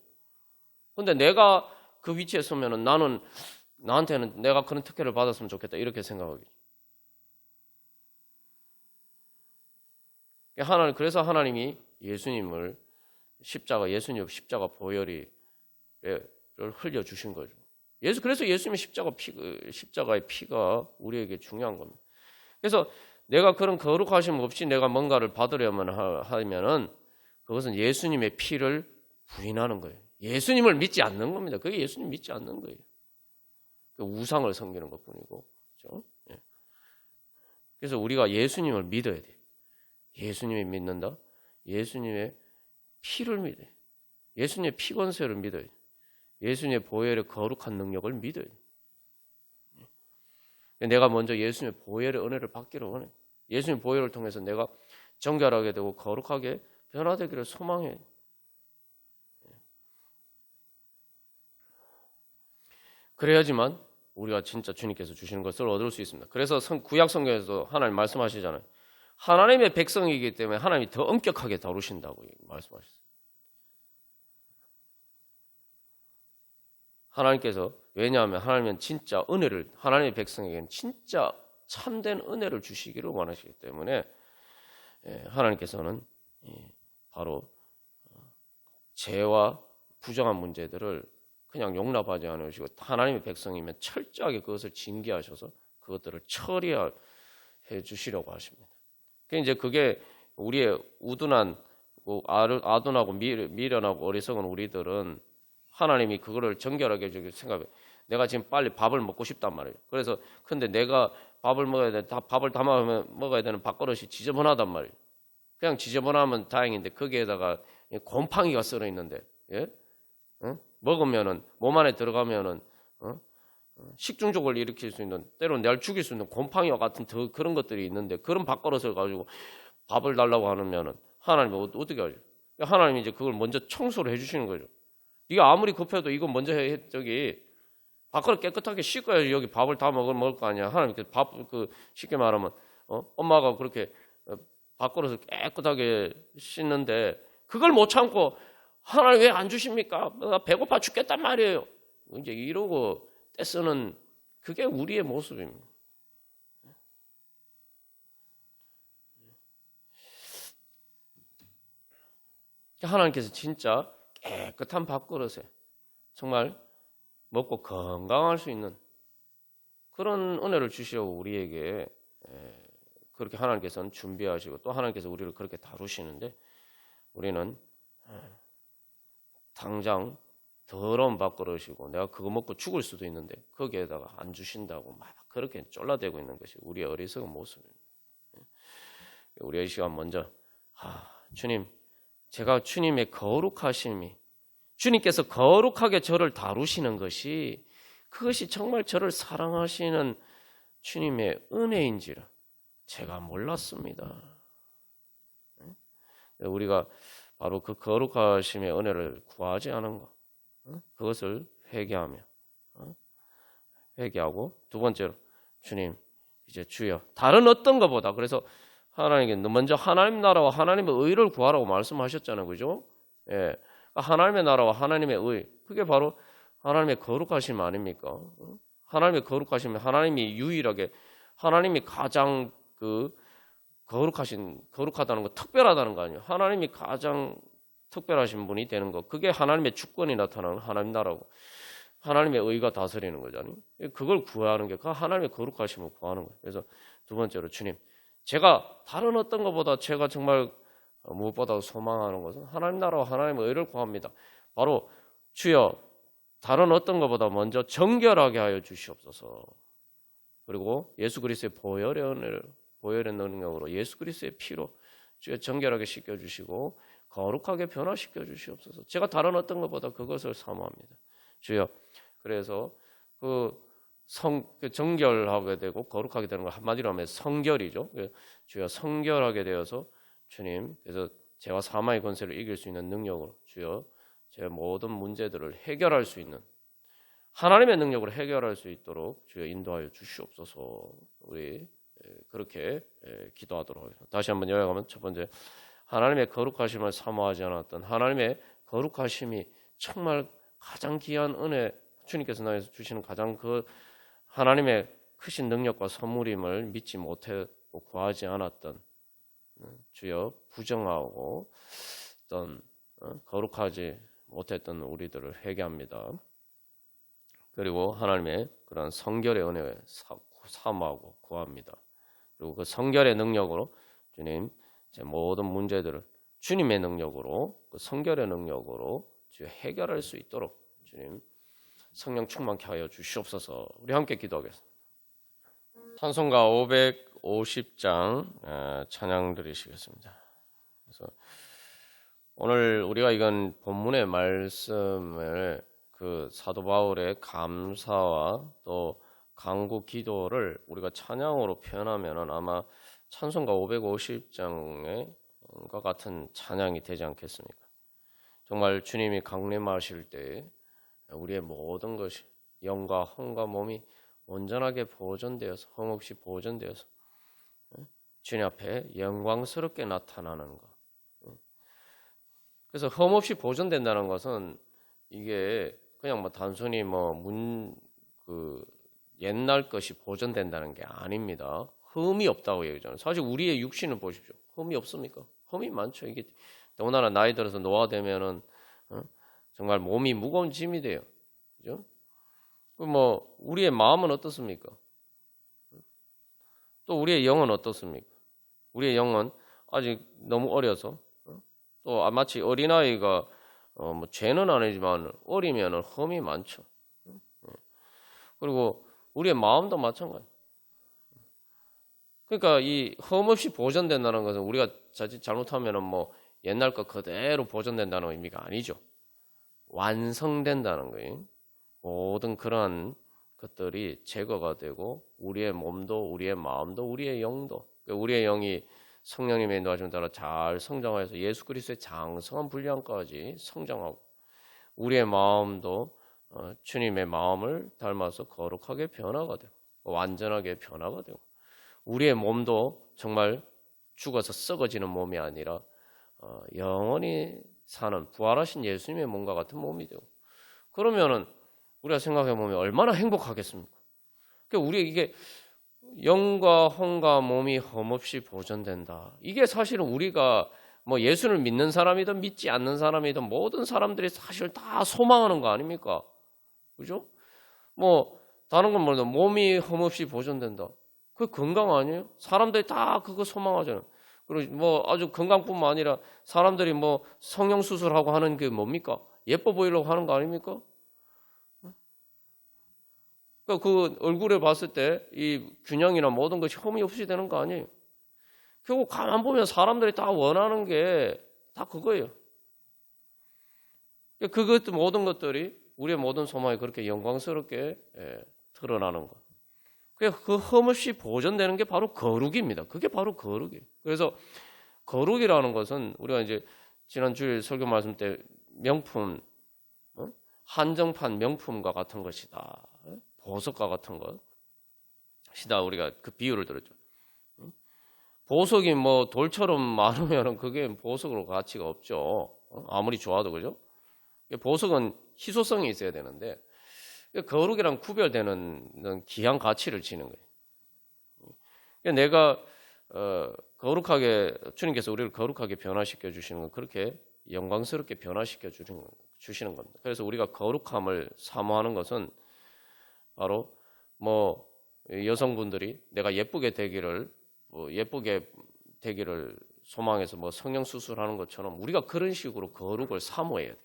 근데 내가 그 위치에 서면은 나한테는 내가 그런 특혜를 받았으면 좋겠다 이렇게 생각하겠죠. 그래서 하나님이 예수님 십자가 보혈을 흘려 주신 거죠. 그래서 예수님의 십자가의 피가 우리에게 중요한 겁니다. 그래서 내가 그런 거룩하심 없이 내가 뭔가를 받으려면 하면은 그것은 예수님의 피를 부인하는 거예요. 예수님을 믿지 않는 겁니다. 그게 예수님 믿지 않는 거예요. 우상을 섬기는 것뿐이고, 그렇죠? 그래서 우리가 예수님을 믿어야 돼요. 예수님을 믿는다. 예수님의 피를 믿어요. 예수님의 피 권세를 믿어요. 예수님의 보혈의 거룩한 능력을 믿어요. 내가 먼저 예수님의 보혈의 은혜를 받기를 원해요. 예수님의 보혈을 통해서 내가 정결하게 되고 거룩하게 변화되기를 소망해요. 그래야지만 우리가 진짜 주님께서 주시는 것을 얻을 수 있습니다. 그래서 구약 성경에서도 하나님 말씀하시잖아요. 하나님의 백성이기 때문에 하나님이 더 엄격하게 다루신다고 말씀하셨어요. 하나님께서, 왜냐하면 하나님은 진짜 은혜를, 하나님의 백성에게는 진짜 참된 은혜를 주시기를 원하시기 때문에 하나님께서는 바로 죄와 부정한 문제들을 그냥 용납하지 않으시고 하나님의 백성이면 철저하게 그것을 징계하셔서 그것들을 처리해 주시려고 하십니다. 그게 우리의 우둔한 아둔하고 미련하고 어리석은 우리들은 하나님이 그거를 정결하게 해주길 생각해. 내가 지금 빨리 밥을 먹고 싶단 말이에요. 그래서 근데 내가 밥을 먹어야 돼. 밥을 담아 먹어야 되는 밥그릇이 지저분하단 말이에요. 그냥 지저분하면 다행인데 거기에다가 곰팡이가 썰어 있는데, 예? 먹으면은 몸 안에 들어가면은 식중독을 일으킬 수 있는, 때로는 날 죽일 수 있는 곰팡이와 같은 그런 것들이 있는데 그런 밥그릇을 가지고 밥을 달라고 하면은 하나님이 어떻게 하죠? 하나님이 이제 그걸 먼저 청소를 해주시는 거죠. 네가 아무리 급해도 이거 먼저 밥그릇 깨끗하게 씻어야지 여기 밥을 다 먹을 거 아니야. 하나님 쉽게 말하면 엄마가 그렇게 밥그릇을 깨끗하게 씻는데 그걸 못 참고 하나님 왜 안 주십니까? 나 배고파 죽겠단 말이에요. 이제 이러고 떼쓰는 그게 우리의 모습입니다. 하나님께서 진짜 깨끗한 밥그릇에 정말 먹고 건강할 수 있는 그런 은혜를 주시려고 우리에게 그렇게 하나님께서는 준비하시고 또 하나님께서 우리를 그렇게 다루시는데 우리는 당장 더러운 밥그릇이고 내가 그거 먹고 죽을 수도 있는데 거기에다가 안 주신다고 막 그렇게 쫄라대고 있는 것이 우리의 어리석은 모습입니다. 우리 이 시간 먼저 주님, 제가 주님의 거룩하심이, 주님께서 거룩하게 저를 다루시는 것이 그것이 정말 저를 사랑하시는 주님의 은혜인지를 제가 몰랐습니다. 우리가 바로 그 거룩하심의 은혜를 구하지 않은 것, 그것을 회개하고 두 번째로 주님 이제 주여 다른 어떤 것보다, 그래서 하나님께 먼저 하나님 나라와 하나님의 의를 구하라고 말씀하셨잖아요, 그죠? 예, 하나님의 나라와 하나님의 의, 그게 바로 하나님의 거룩하심 아닙니까? 하나님의 거룩하심은 하나님이 유일하게, 하나님이 가장 거룩하다는 거, 특별하다는 거 아니에요? 하나님이 가장 특별하신 분이 되는 것. 그게 하나님의 주권이 나타나는 하나님 나라고 하나님의 의가 다스리는 거잖아요. 그걸 구하는 게 그 하나님의 거룩하심을 구하는 거예요. 그래서 두 번째로 주님, 제가 다른 어떤 것보다 제가 정말 무엇보다 소망하는 것은 하나님 나라와 하나님의 의를 구합니다. 바로 주여 다른 어떤 것보다 먼저 정결하게 하여 주시옵소서. 그리고 예수 그리스도의 보혈의 능력으로 예수 그리스도의 피로 주여 정결하게 씻겨주시고 거룩하게 변화시켜 주시옵소서. 제가 다른 어떤 것보다 그것을 사모합니다. 주여. 그래서 그 정결하게 되고 거룩하게 되는 거 한마디로 하면 성결이죠. 주여 성결하게 되어서 주님, 그래서 죄와 사망의 권세를 이길 수 있는 능력으로 주여 제 모든 문제들을 해결할 수 있는 하나님의 능력으로 해결할 수 있도록 주여 인도하여 주시옵소서. 우리 그렇게 기도하도록 하겠습니다. 다시 한번 요약하면 첫 번째, 하나님의 거룩하심을 사모하지 않았던 하나님의 거룩하심이 정말 가장 귀한 은혜, 주님께서 나에게 주시는 가장 그 하나님의 크신 능력과 선물임을 믿지 못하고 구하지 않았던 주여 부정하고 어떤 거룩하지 못했던 우리들을 회개합니다. 그리고 하나님의 그런 성결의 은혜에 사모하고 구합니다. 그리고 그 성결의 능력으로 주님 제 모든 문제들을 주님의 능력으로 그 성결의 능력으로 주여 해결할 수 있도록 주님 성령 충만케 하여 주시옵소서. 우리 함께 기도하겠습니다. 찬송가 550장 찬양 드리시겠습니다. 그래서 오늘 우리가 이건 본문의 말씀을 그 사도 바울의 감사와 또 간구 기도를 우리가 찬양으로 표현하면은 아마 찬송가 550장과 같은 찬양이 되지 않겠습니까? 정말 주님이 강림하실 때 우리의 모든 것이 영과 혼과 몸이 온전하게 보존되어서 흠없이 보존되어서 주님 앞에 영광스럽게 나타나는 것. 그래서 흠없이 보존된다는 것은 이게 그냥 뭐 단순히 옛날 것이 보존된다는 게 아닙니다. 흠이 없다고 얘기하잖아요. 사실 우리의 육신을 보십시오. 흠이 없습니까? 흠이 많죠. 이게 더군다나 나이 들어서 노화되면은 정말 몸이 무거운 짐이 돼요. 그죠? 우리의 마음은 어떻습니까? 또 우리의 영은 어떻습니까? 우리의 영은 아직 너무 어려서 또 마치 어린아이가 죄는 아니지만 어리면은 흠이 많죠. 그리고 우리의 마음도 마찬가지. 그러니까 이 흠 없이 보존된다는 것은 우리가 자칫 잘못하면은 옛날 것 그대로 보존된다는 의미가 아니죠. 완성된다는 거예요. 모든 그러한 것들이 제거가 되고 우리의 몸도 우리의 마음도 우리의 영도 우리의 영이 성령님의 인도하심에 따라 잘 성장해서 예수 그리스도의 장성한 분량까지 성장하고 우리의 마음도 주님의 마음을 닮아서 거룩하게 변화가 되고 완전하게 변화가 되고 우리의 몸도 정말 죽어서 썩어지는 몸이 아니라 영원히 사는 부활하신 예수님의 몸과 같은 몸이 되고 그러면은 우리가 생각해 보면 얼마나 행복하겠습니까? 그러니까 우리 이게 영과 혼과 몸이 흠없이 보존된다. 이게 사실은 우리가 예수를 믿는 사람이든 믿지 않는 사람이든 모든 사람들이 사실 다 소망하는 거 아닙니까? 그죠? 다른 건 뭐냐? 몸이 흠없이 보존된다. 그게 건강 아니에요? 사람들이 다 그거 소망하잖아요. 그리고 아주 건강뿐만 아니라 사람들이 성형 수술하고 하는 게 뭡니까? 예뻐 보이려고 하는 거 아닙니까? 그러니까 그 얼굴에 봤을 때 이 균형이나 모든 것이 흠이 없이 되는 거 아니에요. 결국 가만 보면 사람들이 다 원하는 게 다 그거예요. 그것 모든 것들이 우리의 모든 소망이 그렇게 영광스럽게 드러나는 것. 그 흠없이 보존되는 게 바로 거룩입니다. 그게 바로 거룩이에요. 그래서 거룩이라는 것은 우리가 이제 지난 주일 설교 말씀 때 명품, 한정판 명품과 같은 것이다. 보석과 같은 것이다. 우리가 그 비유를 들었죠. 보석이 돌처럼 많으면 그게 보석으로 가치가 없죠. 아무리 좋아도 그죠? 보석은 희소성이 있어야 되는데 거룩이랑 구별되는 귀한 가치를 지는 거예요. 내가 거룩하게 주님께서 우리를 거룩하게 변화시켜 주시는 건 그렇게 영광스럽게 변화시켜 주시는 겁니다. 그래서 우리가 거룩함을 사모하는 것은 바로 뭐 여성분들이 내가 예쁘게 되기를 소망해서 뭐 성형 수술하는 것처럼 우리가 그런 식으로 거룩을 사모해야 돼요.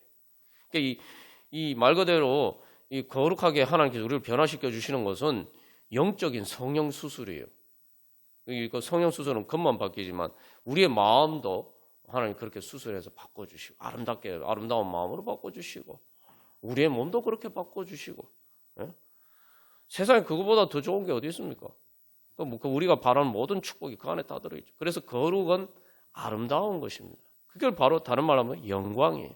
그러니까 이 말 그대로 이 거룩하게 하나님께서 우리를 변화시켜 주시는 것은 영적인 성형 수술이에요. 그 성형 수술은 겉만 바뀌지만 우리의 마음도 하나님 그렇게 수술해서 바꿔주시고 아름다운 마음으로 바꿔주시고 우리의 몸도 그렇게 바꿔주시고 예? 세상에 그거보다 더 좋은 게 어디 있습니까? 우리가 바라는 모든 축복이 그 안에 다 들어있죠. 그래서 거룩은 아름다운 것입니다. 그걸 바로 다른 말로 하면 영광이에요.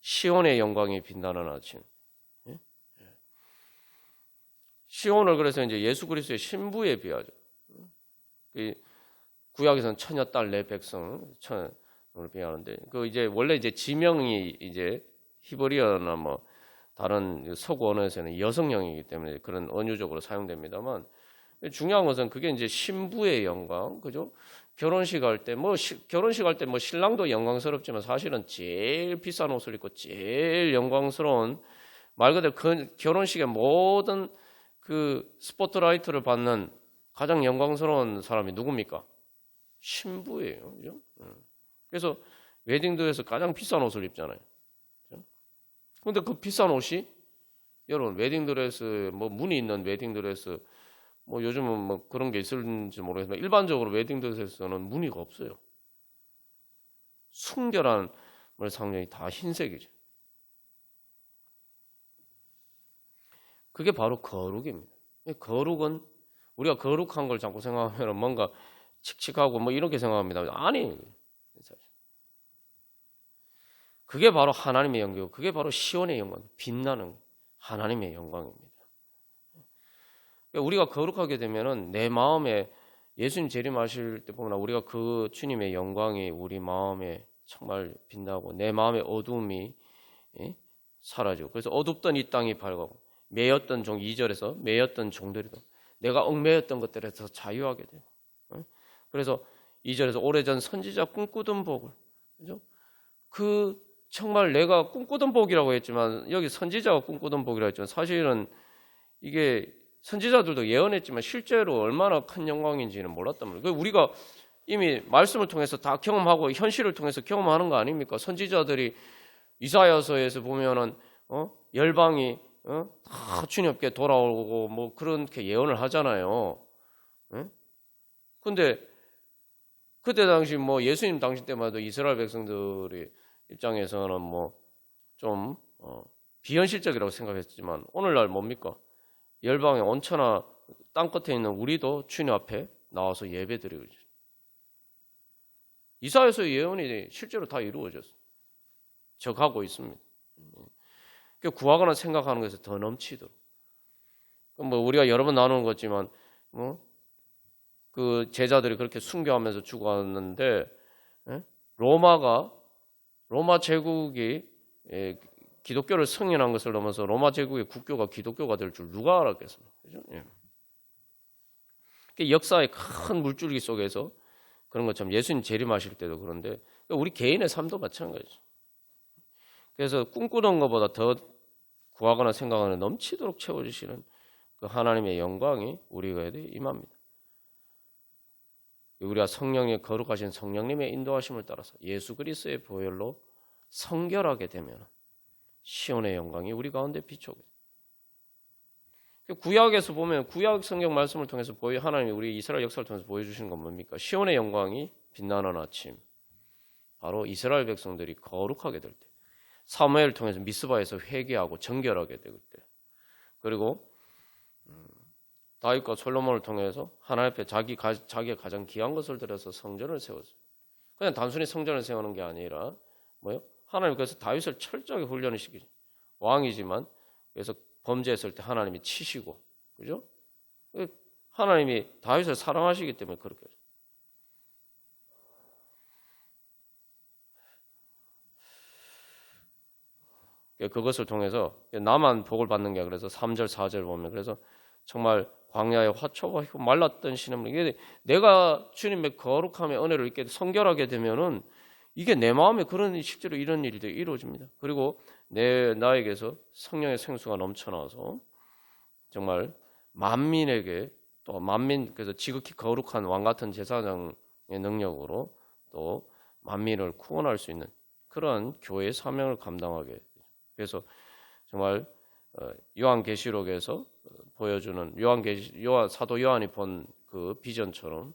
시온의 영광이 빛나는 아침. 예? 시온을 그래서 이제 예수 그리스도의 신부에 비하죠. 구약에서는 처녀 딸 내 백성을 비하하는데 그 이제 원래 이제 지명이 이제 히브리어나 뭐 다른 서구 언어에서는 여성형이기 때문에 그런 언유적으로 사용됩니다만 중요한 것은 그게 이제 신부의 영광, 그죠? 결혼식 할 때 뭐 신랑도 영광스럽지만 사실은 제일 비싼 옷을 입고 제일 영광스러운 말 그대로 그 결혼식의 모든 그 스포트라이트를 받는 가장 영광스러운 사람이 누굽니까? 신부예요, 그죠? 그래서 웨딩드레스 가장 비싼 옷을 입잖아요. 그런데 그 비싼 옷이 여러분 웨딩드레스 뭐 무늬 있는 웨딩드레스 뭐 요즘은 뭐 그런 게 있을지 모르겠지만 일반적으로 웨딩드레스는 무늬가 없어요. 순결한 상징이 다 흰색이죠. 그게 바로 거룩입니다. 거룩은 우리가 거룩한 걸 자꾸 생각하면 뭔가 칙칙하고 뭐 이렇게 생각합니다. 아니, 그게 바로 하나님의 영광이고 그게 바로 시온의 영광, 빛나는 하나님의 영광입니다. 우리가 거룩하게 되면은 내 마음에 예수님 재림하실 때 보면 우리가 그 주님의 영광이 우리 마음에 정말 빛나고 내 마음의 어두움이 사라지고 그래서 어둡던 이 땅이 밝고 매였던 2절에서 매였던 종들이도 내가 얽매였던 것들에서 자유하게 되고 그래서 2절에서 오래전 선지자 꿈꾸던 복을 그죠? 그 정말 내가 꿈꾸던 복이라고 했지만 여기 선지자가 꿈꾸던 복이라고 했지만 사실은 이게 선지자들도 예언했지만 실제로 얼마나 큰 영광인지는 몰랐단 말이에요. 우리가 이미 말씀을 통해서 다 경험하고 현실을 통해서 경험하는 거 아닙니까? 선지자들이 이사야서에서 보면은 열방이 다 주님께 돌아오고 뭐 그렇게 예언을 하잖아요. 근데 그때 당시 뭐 예수님 당시 때만 해도 이스라엘 백성들이 입장에서는 뭐 좀 비현실적이라고 생각했지만 오늘날 뭡니까? 열방의 온천하 땅끝에 있는 우리도 주님 앞에 나와서 예배드리고 있어요. 이사야서의 예언이 실제로 다 이루어졌어요. 적하고 있습니다. 구하거나 생각하는 것에서 더 넘치도록. 뭐 우리가 여러 번 나누는 거지만 그 제자들이 그렇게 순교하면서 죽었는데 로마 제국이 기독교를 승인한 것을 넘어서 로마 제국의 국교가 기독교가 될 줄 누가 알았겠습니까? 그죠? 역사의 큰 물줄기 속에서 그런 것처럼 예수님 재림하실 때도 그런데 우리 개인의 삶도 마찬가지죠. 그래서 꿈꾸던 것보다 더 구하거나 생각하는 넘치도록 채워주시는 그 하나님의 영광이 우리가 임합니다. 우리가 성령의 거룩하신 성령님의 인도하심을 따라서 예수 그리스도의 보혈로 성결하게 되면 시온의 영광이 우리 가운데 비춰오게 됩니다. 구약에서 보면 구약 성경 말씀을 통해서 하나님이 우리 이스라엘 역사를 통해서 보여주시는 건 뭡니까? 시온의 영광이 빛나는 아침, 바로 이스라엘 백성들이 거룩하게 될 때, 사무엘을 통해서 미스바에서 회개하고 정결하게 될 때, 그리고 다윗과 솔로몬을 통해서 하나님 앞에 자기가 가장 귀한 것을 들여서 성전을 세웠어요. 그냥 단순히 성전을 세우는 게 아니라 뭐요? 하나님께서 다윗을 철저하게 훈련을 시키죠. 왕이지만 그래서 범죄했을 때 하나님이 치시고, 그죠? 하나님이 다윗을 사랑하시기 때문에 그렇게 하죠. 그것을 통해서 나만 복을 받는 게 그래서 3절 4절 보면 그래서 정말 광야에 화초가 말랐던 시냇물, 이게 내가 주님의 거룩함의 은혜를 있게 성결하게 되면은 이게 내 마음에 그런 실제로 이런 일들이 이루어집니다. 그리고 나에게서 성령의 생수가 넘쳐나와서 정말 만민에게 또 그래서 지극히 거룩한 왕 같은 제사장의 능력으로 또 만민을 구원할 수 있는 그런 교회의 사명을 감당하게. 그래서 정말 요한계시록에서 보여주는 사도 요한이 본 그 비전처럼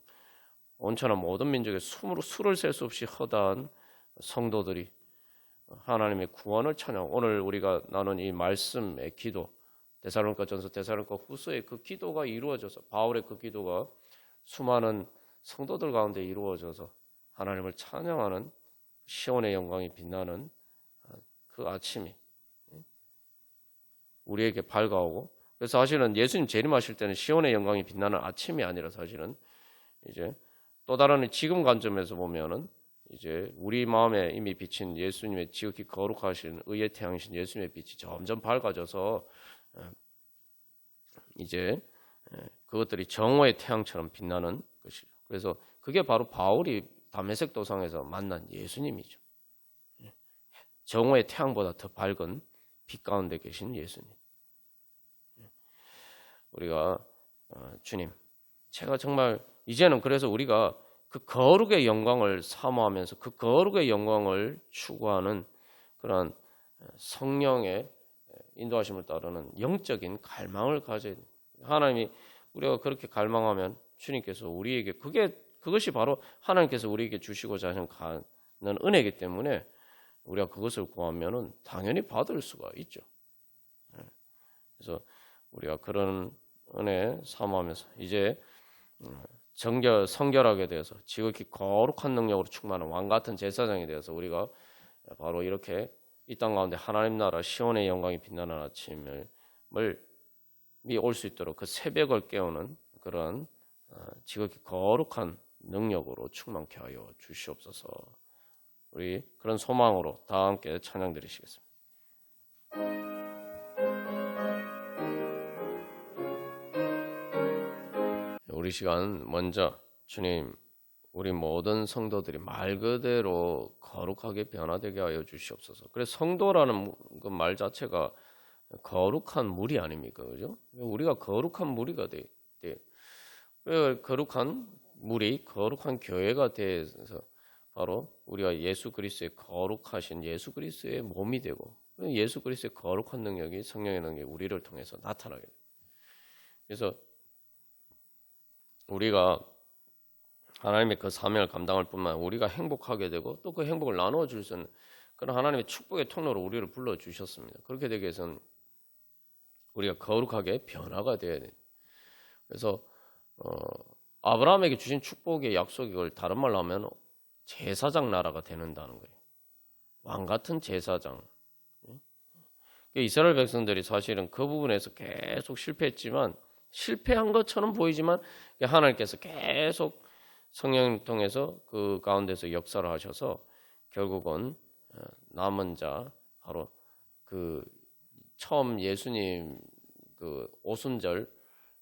온천한 모든 민족의 수를 셀 수 없이 허다한 성도들이 하나님의 구원을 찬양. 오늘 우리가 나눈 이 말씀의 기도, 데살로니가전서, 데살로니가후서의 그 기도가 이루어져서 바울의 그 기도가 수많은 성도들 가운데 이루어져서 하나님을 찬양하는 시온의 영광이 빛나는 그 아침이 우리에게 밝아오고, 그래서 사실은 예수님 재림하실 때는 시온의 영광이 빛나는 아침이 아니라 사실은 이제 또 다른 지금 관점에서 보면은 이제 우리 마음에 이미 비친 예수님의 지극히 거룩하신 의의 태양이신 예수님의 빛이 점점 밝아져서 이제 그것들이 정오의 태양처럼 빛나는 것이죠. 그래서 그게 바로 바울이 다메섹 도상에서 만난 예수님이죠. 정오의 태양보다 더 밝은 빛 가운데 계신 예수님. 우리가 주님, 제가 정말 이제는 그래서 우리가 그 거룩의 영광을 사모하면서 그 거룩의 영광을 추구하는 그런 성령의 인도하심을 따르는 영적인 갈망을 가져야 돼요. 하나님이 우리가 그렇게 갈망하면 주님께서 우리에게 그것이 바로 하나님께서 우리에게 주시고자 하는 은혜이기 때문에 우리가 그것을 구하면은 당연히 받을 수가 있죠. 그래서 우리가 그런 은혜 사모하면서 이제 성결하게 되어서 지극히 거룩한 능력으로 충만한 왕 같은 제사장이 되어서 우리가 바로 이렇게 이 땅 가운데 하나님 나라 시온의 영광이 빛나는 아침을 올 수 있도록 그 새벽을 깨우는 그런 지극히 거룩한 능력으로 충만케 하여 주시옵소서. 우리 그런 소망으로 다 함께 찬양 드리시겠습니다. 우리 시간 먼저 주님, 우리 모든 성도들이 말 그대로 거룩하게 변화되게 하여 주시옵소서. 그래서 성도라는 그 말 자체가 거룩한 물이 아닙니까? 그죠? 우리가 거룩한 무리가 돼. 거룩한 물이 거룩한 교회가 돼서 바로 우리가 예수 그리스도의 거룩하신 예수 그리스도의 몸이 되고 예수 그리스도의 거룩한 능력이 성령의 능력이 우리를 통해서 나타나게 돼요. 그래서 우리가 하나님의 그 사명을 감당할 뿐만 아니라 우리가 행복하게 되고 또 그 행복을 나누어 줄 수 있는 그런 하나님의 축복의 통로로 우리를 불러 주셨습니다. 그렇게 되기 위해서는 우리가 거룩하게 변화가 되어야 돼요. 그래서 아브라함에게 주신 축복의 약속이 이걸 다른 말로 하면 제사장 나라가 되는다는 거예요. 왕 같은 제사장. 이스라엘 백성들이 사실은 그 부분에서 계속 실패했지만 실패한 것처럼 보이지만 하나님께서 계속 성령을 통해서 그 가운데서 역사를 하셔서 결국은 남은 자 바로 그 처음 예수님 그 오순절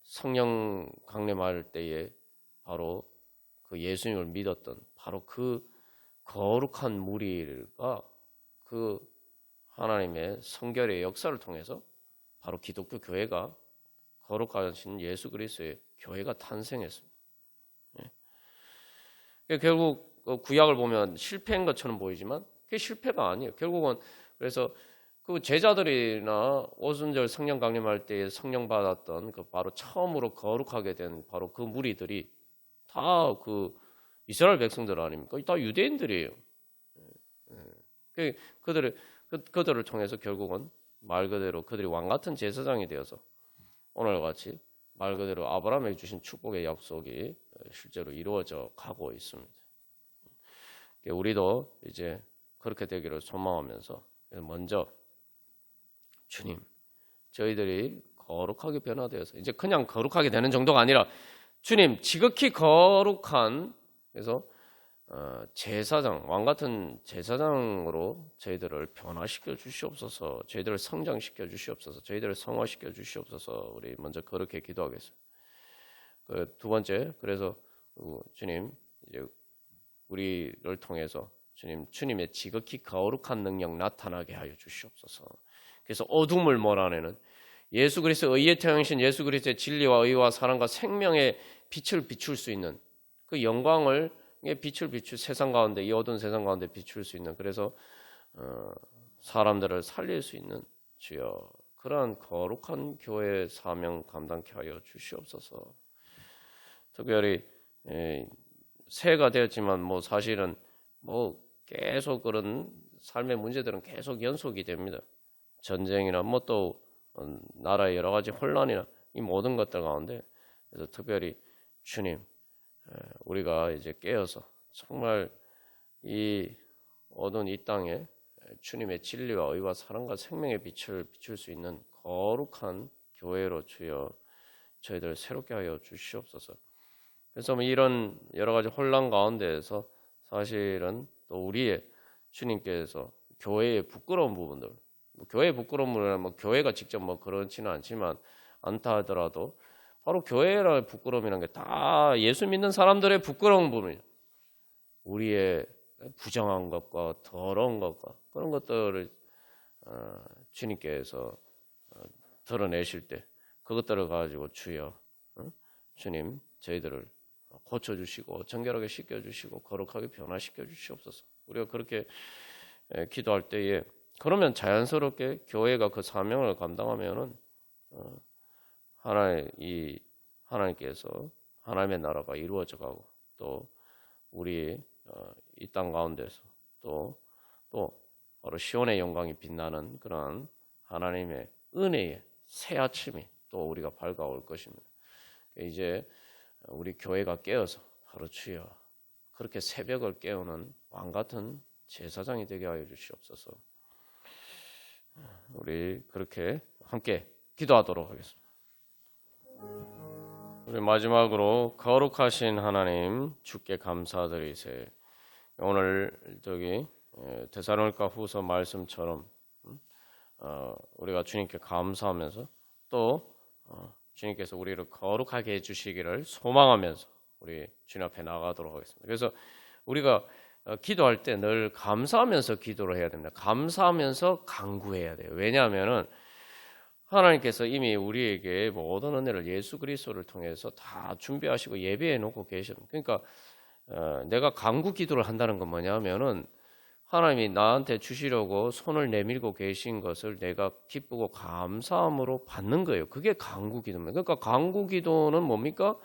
성령 강림할 때에 바로 그 예수님을 믿었던 바로 그 거룩한 무리가 그 하나님의 성결의 역사를 통해서 바로 기독교 교회가 거룩하신 예수 그리스도의 교회가 탄생했습니다. 결국 구약을 보면 실패한 것처럼 보이지만 그게 실패가 아니에요. 결국은 그래서 그 제자들이나 오순절 성령 강림할 때 성령 받았던 그 바로 처음으로 거룩하게 된 바로 그 무리들이 다 그 이스라엘 백성들 아닙니까? 다 유대인들이에요. 그들을 통해서 결국은 말 그대로 그들이 왕 같은 제사장이 되어서 오늘 같이 말 그대로 아브라함에게 주신 축복의 약속이 실제로 이루어져 가고 있습니다. 우리도 이제 그렇게 되기를 소망하면서 먼저 주님, 저희들이 거룩하게 변화되어서 이제 그냥 거룩하게 되는 정도가 아니라 주님, 지극히 거룩한 그래서 제사장, 왕 같은 제사장으로 저희들을 변화시켜 주시옵소서, 저희들을 성장시켜 주시옵소서, 저희들을 성화시켜 주시옵소서. 우리 먼저 그렇게 기도하겠습니다. 두 번째, 그래서 주님, 이제 우리를 통해서 주님의 지극히 거룩한 능력 나타나게 하여 주시옵소서. 그래서 어둠을 몰아내는 예수 그리스도의 의의 태양이신 예수 그리스도의 진리와 의와 사랑과 생명의 빛을 비출 수 있는 그 영광을 빛을 비출 세상 가운데 이 어두운 세상 가운데 비출 수 있는 그래서 사람들을 살릴 수 있는 주여 그러한 거룩한 교회의 사명 감당케 하여 주시옵소서. 특별히 새해가 되었지만 뭐 사실은 뭐 계속 그런 삶의 문제들은 계속 연속이 됩니다. 전쟁이나 뭐 또 나라의 여러 가지 혼란이나 이 모든 것들 가운데 그래서 특별히 주님 우리가 이제 깨어서 정말 이 어두운 이 땅에 주님의 진리와 의와 사랑과 생명의 빛을 비출 수 있는 거룩한 교회로 주여 저희들 새롭게 하여 주시옵소서. 그래서 이런 여러 가지 혼란 가운데에서 사실은 또 우리의 주님께서 교회의 부끄러운 부분들, 뭐 교회의 부끄러운 부분은 뭐 교회가 직접 뭐 그렇지는 않지만 않다 하더라도 바로 교회의 부끄러움이라는 게 다 예수 믿는 사람들의 부끄러운 부분이에요. 우리의 부정한 것과 더러운 것과 그런 것들을 주님께서 드러내실 때 그것들을 가지고 주여 주님 저희들을 고쳐주시고 정결하게 씻겨주시고 거룩하게 변화시켜 주시옵소서. 우리가 그렇게 기도할 때에 그러면 자연스럽게 교회가 그 사명을 감당하면은 하나님께서 하나님의 나라가 이루어져 가고 또 우리 이 땅 가운데서 또 바로 시온의 영광이 빛나는 그런 하나님의 은혜의 새 아침이 또 우리가 밝아올 것입니다. 이제 우리 교회가 깨어서 바로 주여 그렇게 새벽을 깨우는 왕 같은 제사장이 되게 하여 주시옵소서. 우리 그렇게 함께 기도하도록 하겠습니다. 우리 마지막으로 거룩하신 하나님 주께 감사드리세. 오늘 데살로니가 후서 말씀처럼 우리가 주님께 감사하면서 또 주님께서 우리를 거룩하게 해주시기를 소망하면서 우리 주님 앞에 나가도록 하겠습니다. 그래서 우리가 기도할 때 늘 감사하면서 기도를 해야 됩니다. 감사하면서 간구해야 돼요. 왜냐하면은 하나님께서 이미 우리에게 모든 은혜를 예수 그리스도를 통해서 다 준비하시고 예비해 놓고 계십니다. 그러니까 내가 간구 기도를 한다는 건 뭐냐면은 하나님이 나한테 주시려고 손을 내밀고 계신 것을 내가 기쁘고 감사함으로 받는 거예요. 그게 간구 기도입니다. 그러니까 간구 기도는 뭡니까?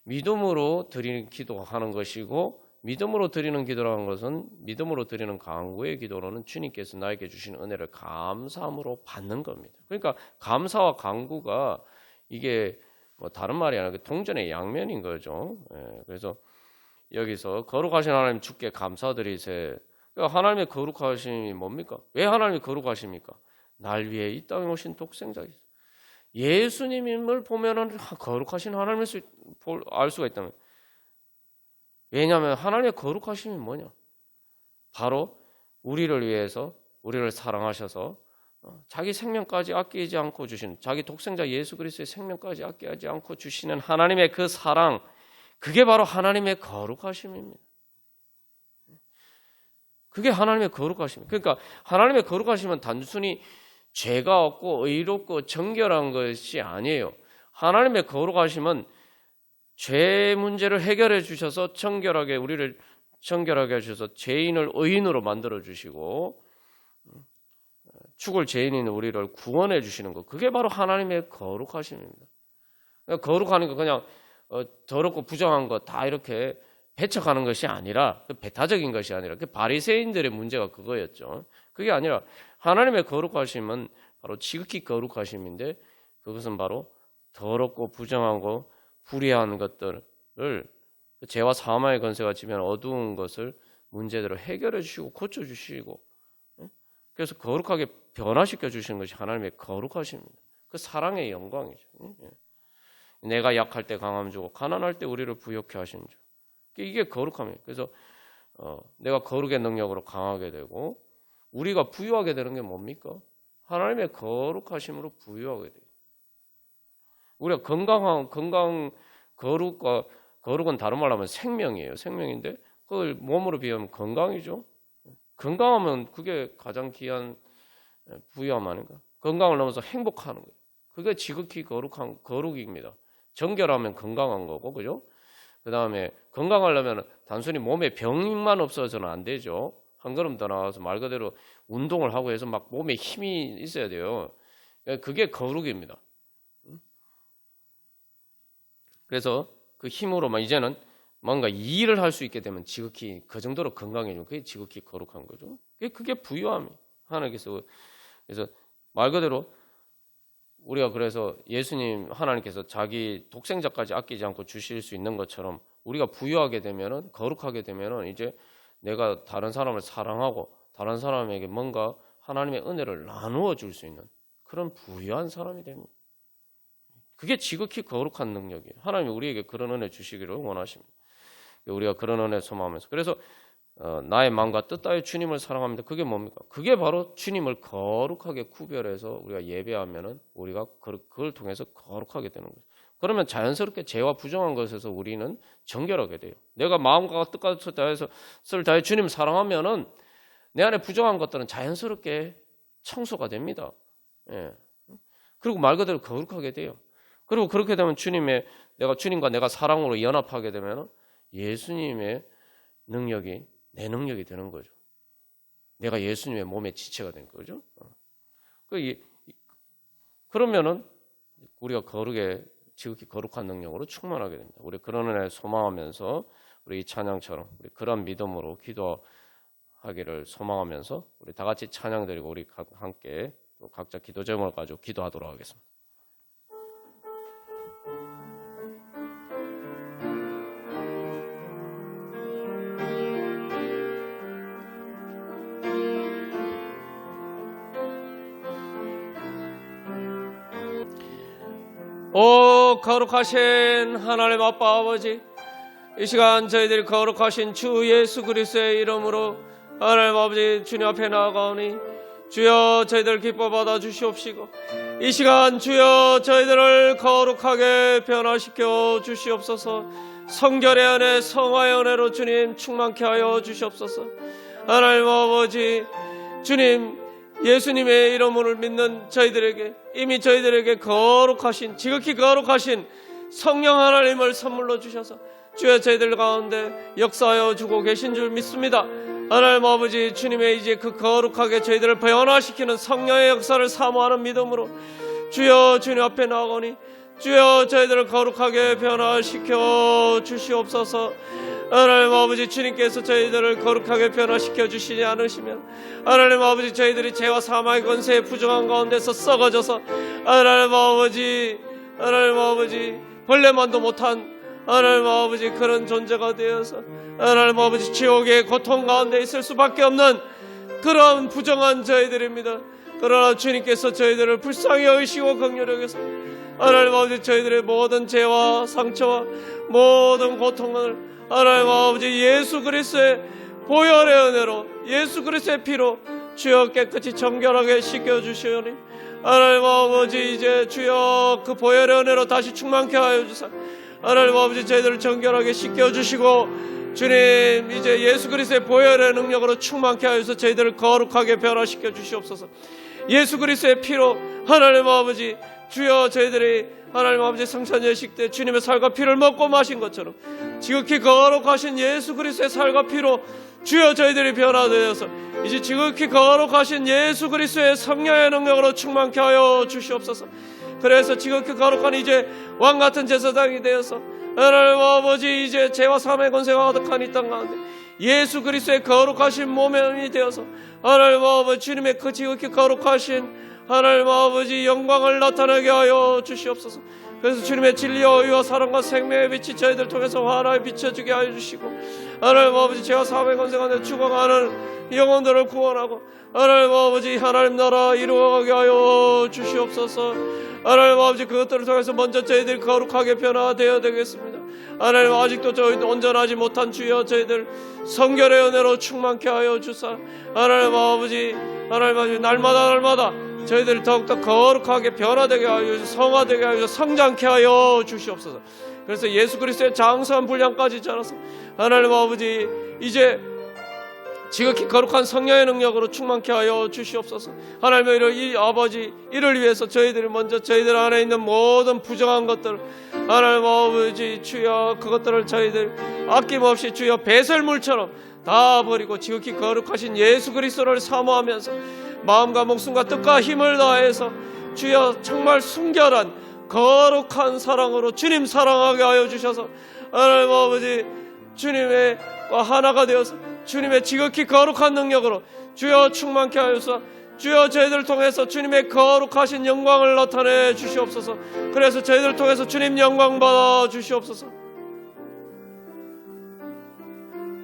믿음으로 드리는 기도하는 것이고 믿음으로 드리는 기도라는 것은 믿음으로 드리는 간구의 기도로는 주님께서 나에게 주신 은혜를 감사함으로 받는 겁니다. 그러니까 감사와 간구가 이게 뭐 다른 말이 아니라 동전의 양면인 거죠. 그래서 여기서 거룩하신 하나님 주께 감사드리세. 그러니까 하나님의 거룩하심이 뭡니까? 왜 하나님이 거룩하십니까? 날 위해 이 땅에 오신 독생자이죠. 예수님을 보면은 거룩하신 하나님을 알 수가 있다는 거예요. 왜냐하면 하나님의 거룩하심이 뭐냐? 바로 우리를 위해서 우리를 사랑하셔서 자기 생명까지 아끼지 않고 주신 자기 독생자 예수 그리스도의 생명까지 아끼지 않고 주시는 하나님의 그 사랑 그게 바로 하나님의 거룩하심입니다. 그게 하나님의 거룩하심입니다. 그러니까 하나님의 거룩하심은 단순히 죄가 없고 의롭고 정결한 것이 아니에요. 하나님의 거룩하심은 죄 문제를 해결해 주셔서 우리를 정결하게 하셔서 죄인을 의인으로 만들어 주시고 죽을 죄인인 우리를 구원해 주시는 것. 그게 바로 하나님의 거룩하심입니다. 거룩하는 거 그냥 더럽고 부정한 거 다 이렇게 배척하는 것이 아니라 배타적인 것이 아니라 그 바리새인들의 문제가 그거였죠. 그게 아니라 하나님의 거룩하심은 바로 지극히 거룩하심인데 그것은 바로 더럽고 부정하고 불의한 것들을 죄와 사망의 권세가 지면 어두운 것을 문제대로 해결해 주시고 고쳐 주시고 그래서 거룩하게 변화시켜 주시는 것이 하나님의 거룩하심입니다. 그 사랑의 영광이죠. 내가 약할 때 강함 주고 가난할 때 우리를 부욕해 하신 주. 이게 거룩함이에요. 그래서 내가 거룩의 능력으로 강하게 되고 우리가 부유하게 되는 게 뭡니까? 하나님의 거룩하심으로 부유하게 돼요. 우리가 거룩은 다른 말로 하면 생명이에요. 생명인데 그걸 몸으로 비하면 건강이죠. 건강하면 그게 가장 귀한 부유함 아닌가? 건강을 넘어서 행복하는 거예요. 그게 지극히 거룩입니다. 정결하면 건강한 거고, 그죠? 그 다음에 건강하려면 단순히 몸에 병만 없어서는 안 되죠. 한 걸음 더 나가서 말 그대로 운동을 하고 해서 막 몸에 힘이 있어야 돼요. 그게 거룩입니다. 그래서 그 힘으로만 이제는 뭔가 일을 할 수 있게 되면 지극히 그 정도로 건강해지면 그게 지극히 거룩한 거죠. 그게 부유함이 하나님께서. 그래서 말 그대로 우리가 그래서 예수님 하나님께서 자기 독생자까지 아끼지 않고 주실 수 있는 것처럼 우리가 부유하게 되면은 거룩하게 되면은 이제 내가 다른 사람을 사랑하고 다른 사람에게 뭔가 하나님의 은혜를 나누어 줄 수 있는 그런 부유한 사람이 됩니다. 그게 지극히 거룩한 능력이에요. 하나님이 우리에게 그런 은혜 주시기를 원하십니다. 우리가 그런 은혜 소망하면서 그래서 나의 마음과 뜻 다해 주님을 사랑합니다. 그게 뭡니까? 그게 바로 주님을 거룩하게 구별해서 우리가 예배하면은 우리가 그걸 통해서 거룩하게 되는 거죠. 그러면 자연스럽게 죄와 부정한 것에서 우리는 정결하게 돼요. 내가 마음과 뜻과 뜻을 다해 주님을 사랑하면은 내 안에 부정한 것들은 자연스럽게 청소가 됩니다. 예. 그리고 말 그대로 거룩하게 돼요. 그리고 그렇게 되면 주님과 내가 사랑으로 연합하게 되면은 예수님의 능력이 내 능력이 되는 거죠. 내가 예수님의 몸의 지체가 된 거죠. 그러면은 우리가 지극히 거룩한 능력으로 충만하게 됩니다. 우리 그런 은혜 소망하면서 우리 이 찬양처럼 우리 그런 믿음으로 기도하기를 소망하면서 우리 다 같이 찬양 드리고 우리 함께 또 각자 기도 제목을 가지고 기도하도록 하겠습니다. 오 거룩하신 하나님 아빠 아버지, 이 시간 저희들이 거룩하신 주 예수 그리스도의 이름으로 하나님 아버지 주님 앞에 나아가오니 주여 저희들 기뻐 받아 주시옵시고 이 시간 주여 저희들을 거룩하게 변화시켜 주시옵소서. 성결의 은혜 성화의 은혜로 주님 충만케 하여 주시옵소서. 하나님 아버지 주님 예수님의 이름을 믿는 저희들에게 이미 저희들에게 거룩하신 지극히 거룩하신 성령 하나님을 선물로 주셔서 주여 저희들 가운데 역사하여 주고 계신 줄 믿습니다. 하나님 아버지 주님의 이제 그 거룩하게 저희들을 변화시키는 성령의 역사를 사모하는 믿음으로 주여 주님 앞에 나아가니 주여 저희들을 거룩하게 변화시켜 주시옵소서. 하나님 아버지 주님께서 저희들을 거룩하게 변화시켜 주시지 않으시면 하나님 아버지 저희들이 죄와 사망의 권세에 부정한 가운데서 썩어져서 하나님 아버지 벌레만도 못한 하나님 아버지 그런 존재가 되어서 하나님 아버지 지옥의 고통 가운데 있을 수밖에 없는 그런 부정한 저희들입니다. 그러나 주님께서 저희들을 불쌍히 여기시고 긍휼히 여기서 하나님 아버지 저희들의 모든 죄와 상처와 모든 고통을 하나님 아버지 예수 그리스도의 보혈의 은혜로 예수 그리스도의 피로 주여 깨끗이 정결하게 씻겨주시오니 하나님 아버지 이제 주여 그 보혈의 은혜로 다시 충만케 하여 주사 하나님 아버지 저희들을 정결하게 씻겨주시고 주님 이제 예수 그리스도의 보혈의 능력으로 충만케 하여서 저희들을 거룩하게 변화시켜 주시옵소서. 예수 그리스도의 피로 하나님 아버지 주여 저희들이 하나님 아버지 성찬예식 때 주님의 살과 피를 먹고 마신 것처럼 지극히 거룩하신 예수 그리스도의 살과 피로 주여 저희들이 변화되어서 이제 지극히 거룩하신 예수 그리스도의 성령의 능력으로 충만케 하여 주시옵소서. 그래서 지극히 거룩한 이제 왕같은 제사장이 되어서 하나님 아버지 이제 죄와 사망의 권세가 가득한 이 땅 가운데 예수 그리스도의 거룩하신 몸이 되어서 하나님 아버지 주님의 그 지극히 거룩하신 하나님 아버지 영광을 나타나게 하여 주시옵소서. 그래서 주님의 진리와 의와 사랑과 생명의 빛이 저희들 통해서 환하게 비춰주게 하여 주시고 하나님 아버지 죄와 사망의 권세가 내 죽어가는 영혼들을 구원하고 하나님 아버지 하나님 나라 이루어가게 하여 주시옵소서. 하나님 아버지 그것들을 통해서 먼저 저희들이 거룩하게 변화되어야 되겠습니다. 하나님 아직도 저희도 온전하지 못한 주여 저희들 성결의 은혜로 충만케 하여 주사 하나님 아버지 날마다 저희들이 더욱더 거룩하게 변화되게 하여 주시고 성화되게 하여 주시고 성장케 하여 주시옵소서. 그래서 예수 그리스도의 장성한 분량까지 자라서 하나님 아버지 이제 지극히 거룩한 성령의 능력으로 충만케 하여 주시옵소서. 하나님의 이 아버지, 이를 위해서 저희들이 먼저 저희들 안에 있는 모든 부정한 것들, 하나님 아버지 주여, 그것들을 저희들 아낌없이 주여 배설물처럼 다 버리고 지극히 거룩하신 예수 그리스도를 사모하면서 마음과 목숨과 뜻과 힘을 다해서 주여 정말 순결한 거룩한 사랑으로 주님 사랑하게 하여 주셔서 하나님 아버지 주님의 하나가 되어서 주님의 지극히 거룩한 능력으로 주여 충만케 하여서 주여 저희들을 통해서 주님의 거룩하신 영광을 나타내 주시옵소서. 그래서 저희들을 통해서 주님 영광 받아 주시옵소서.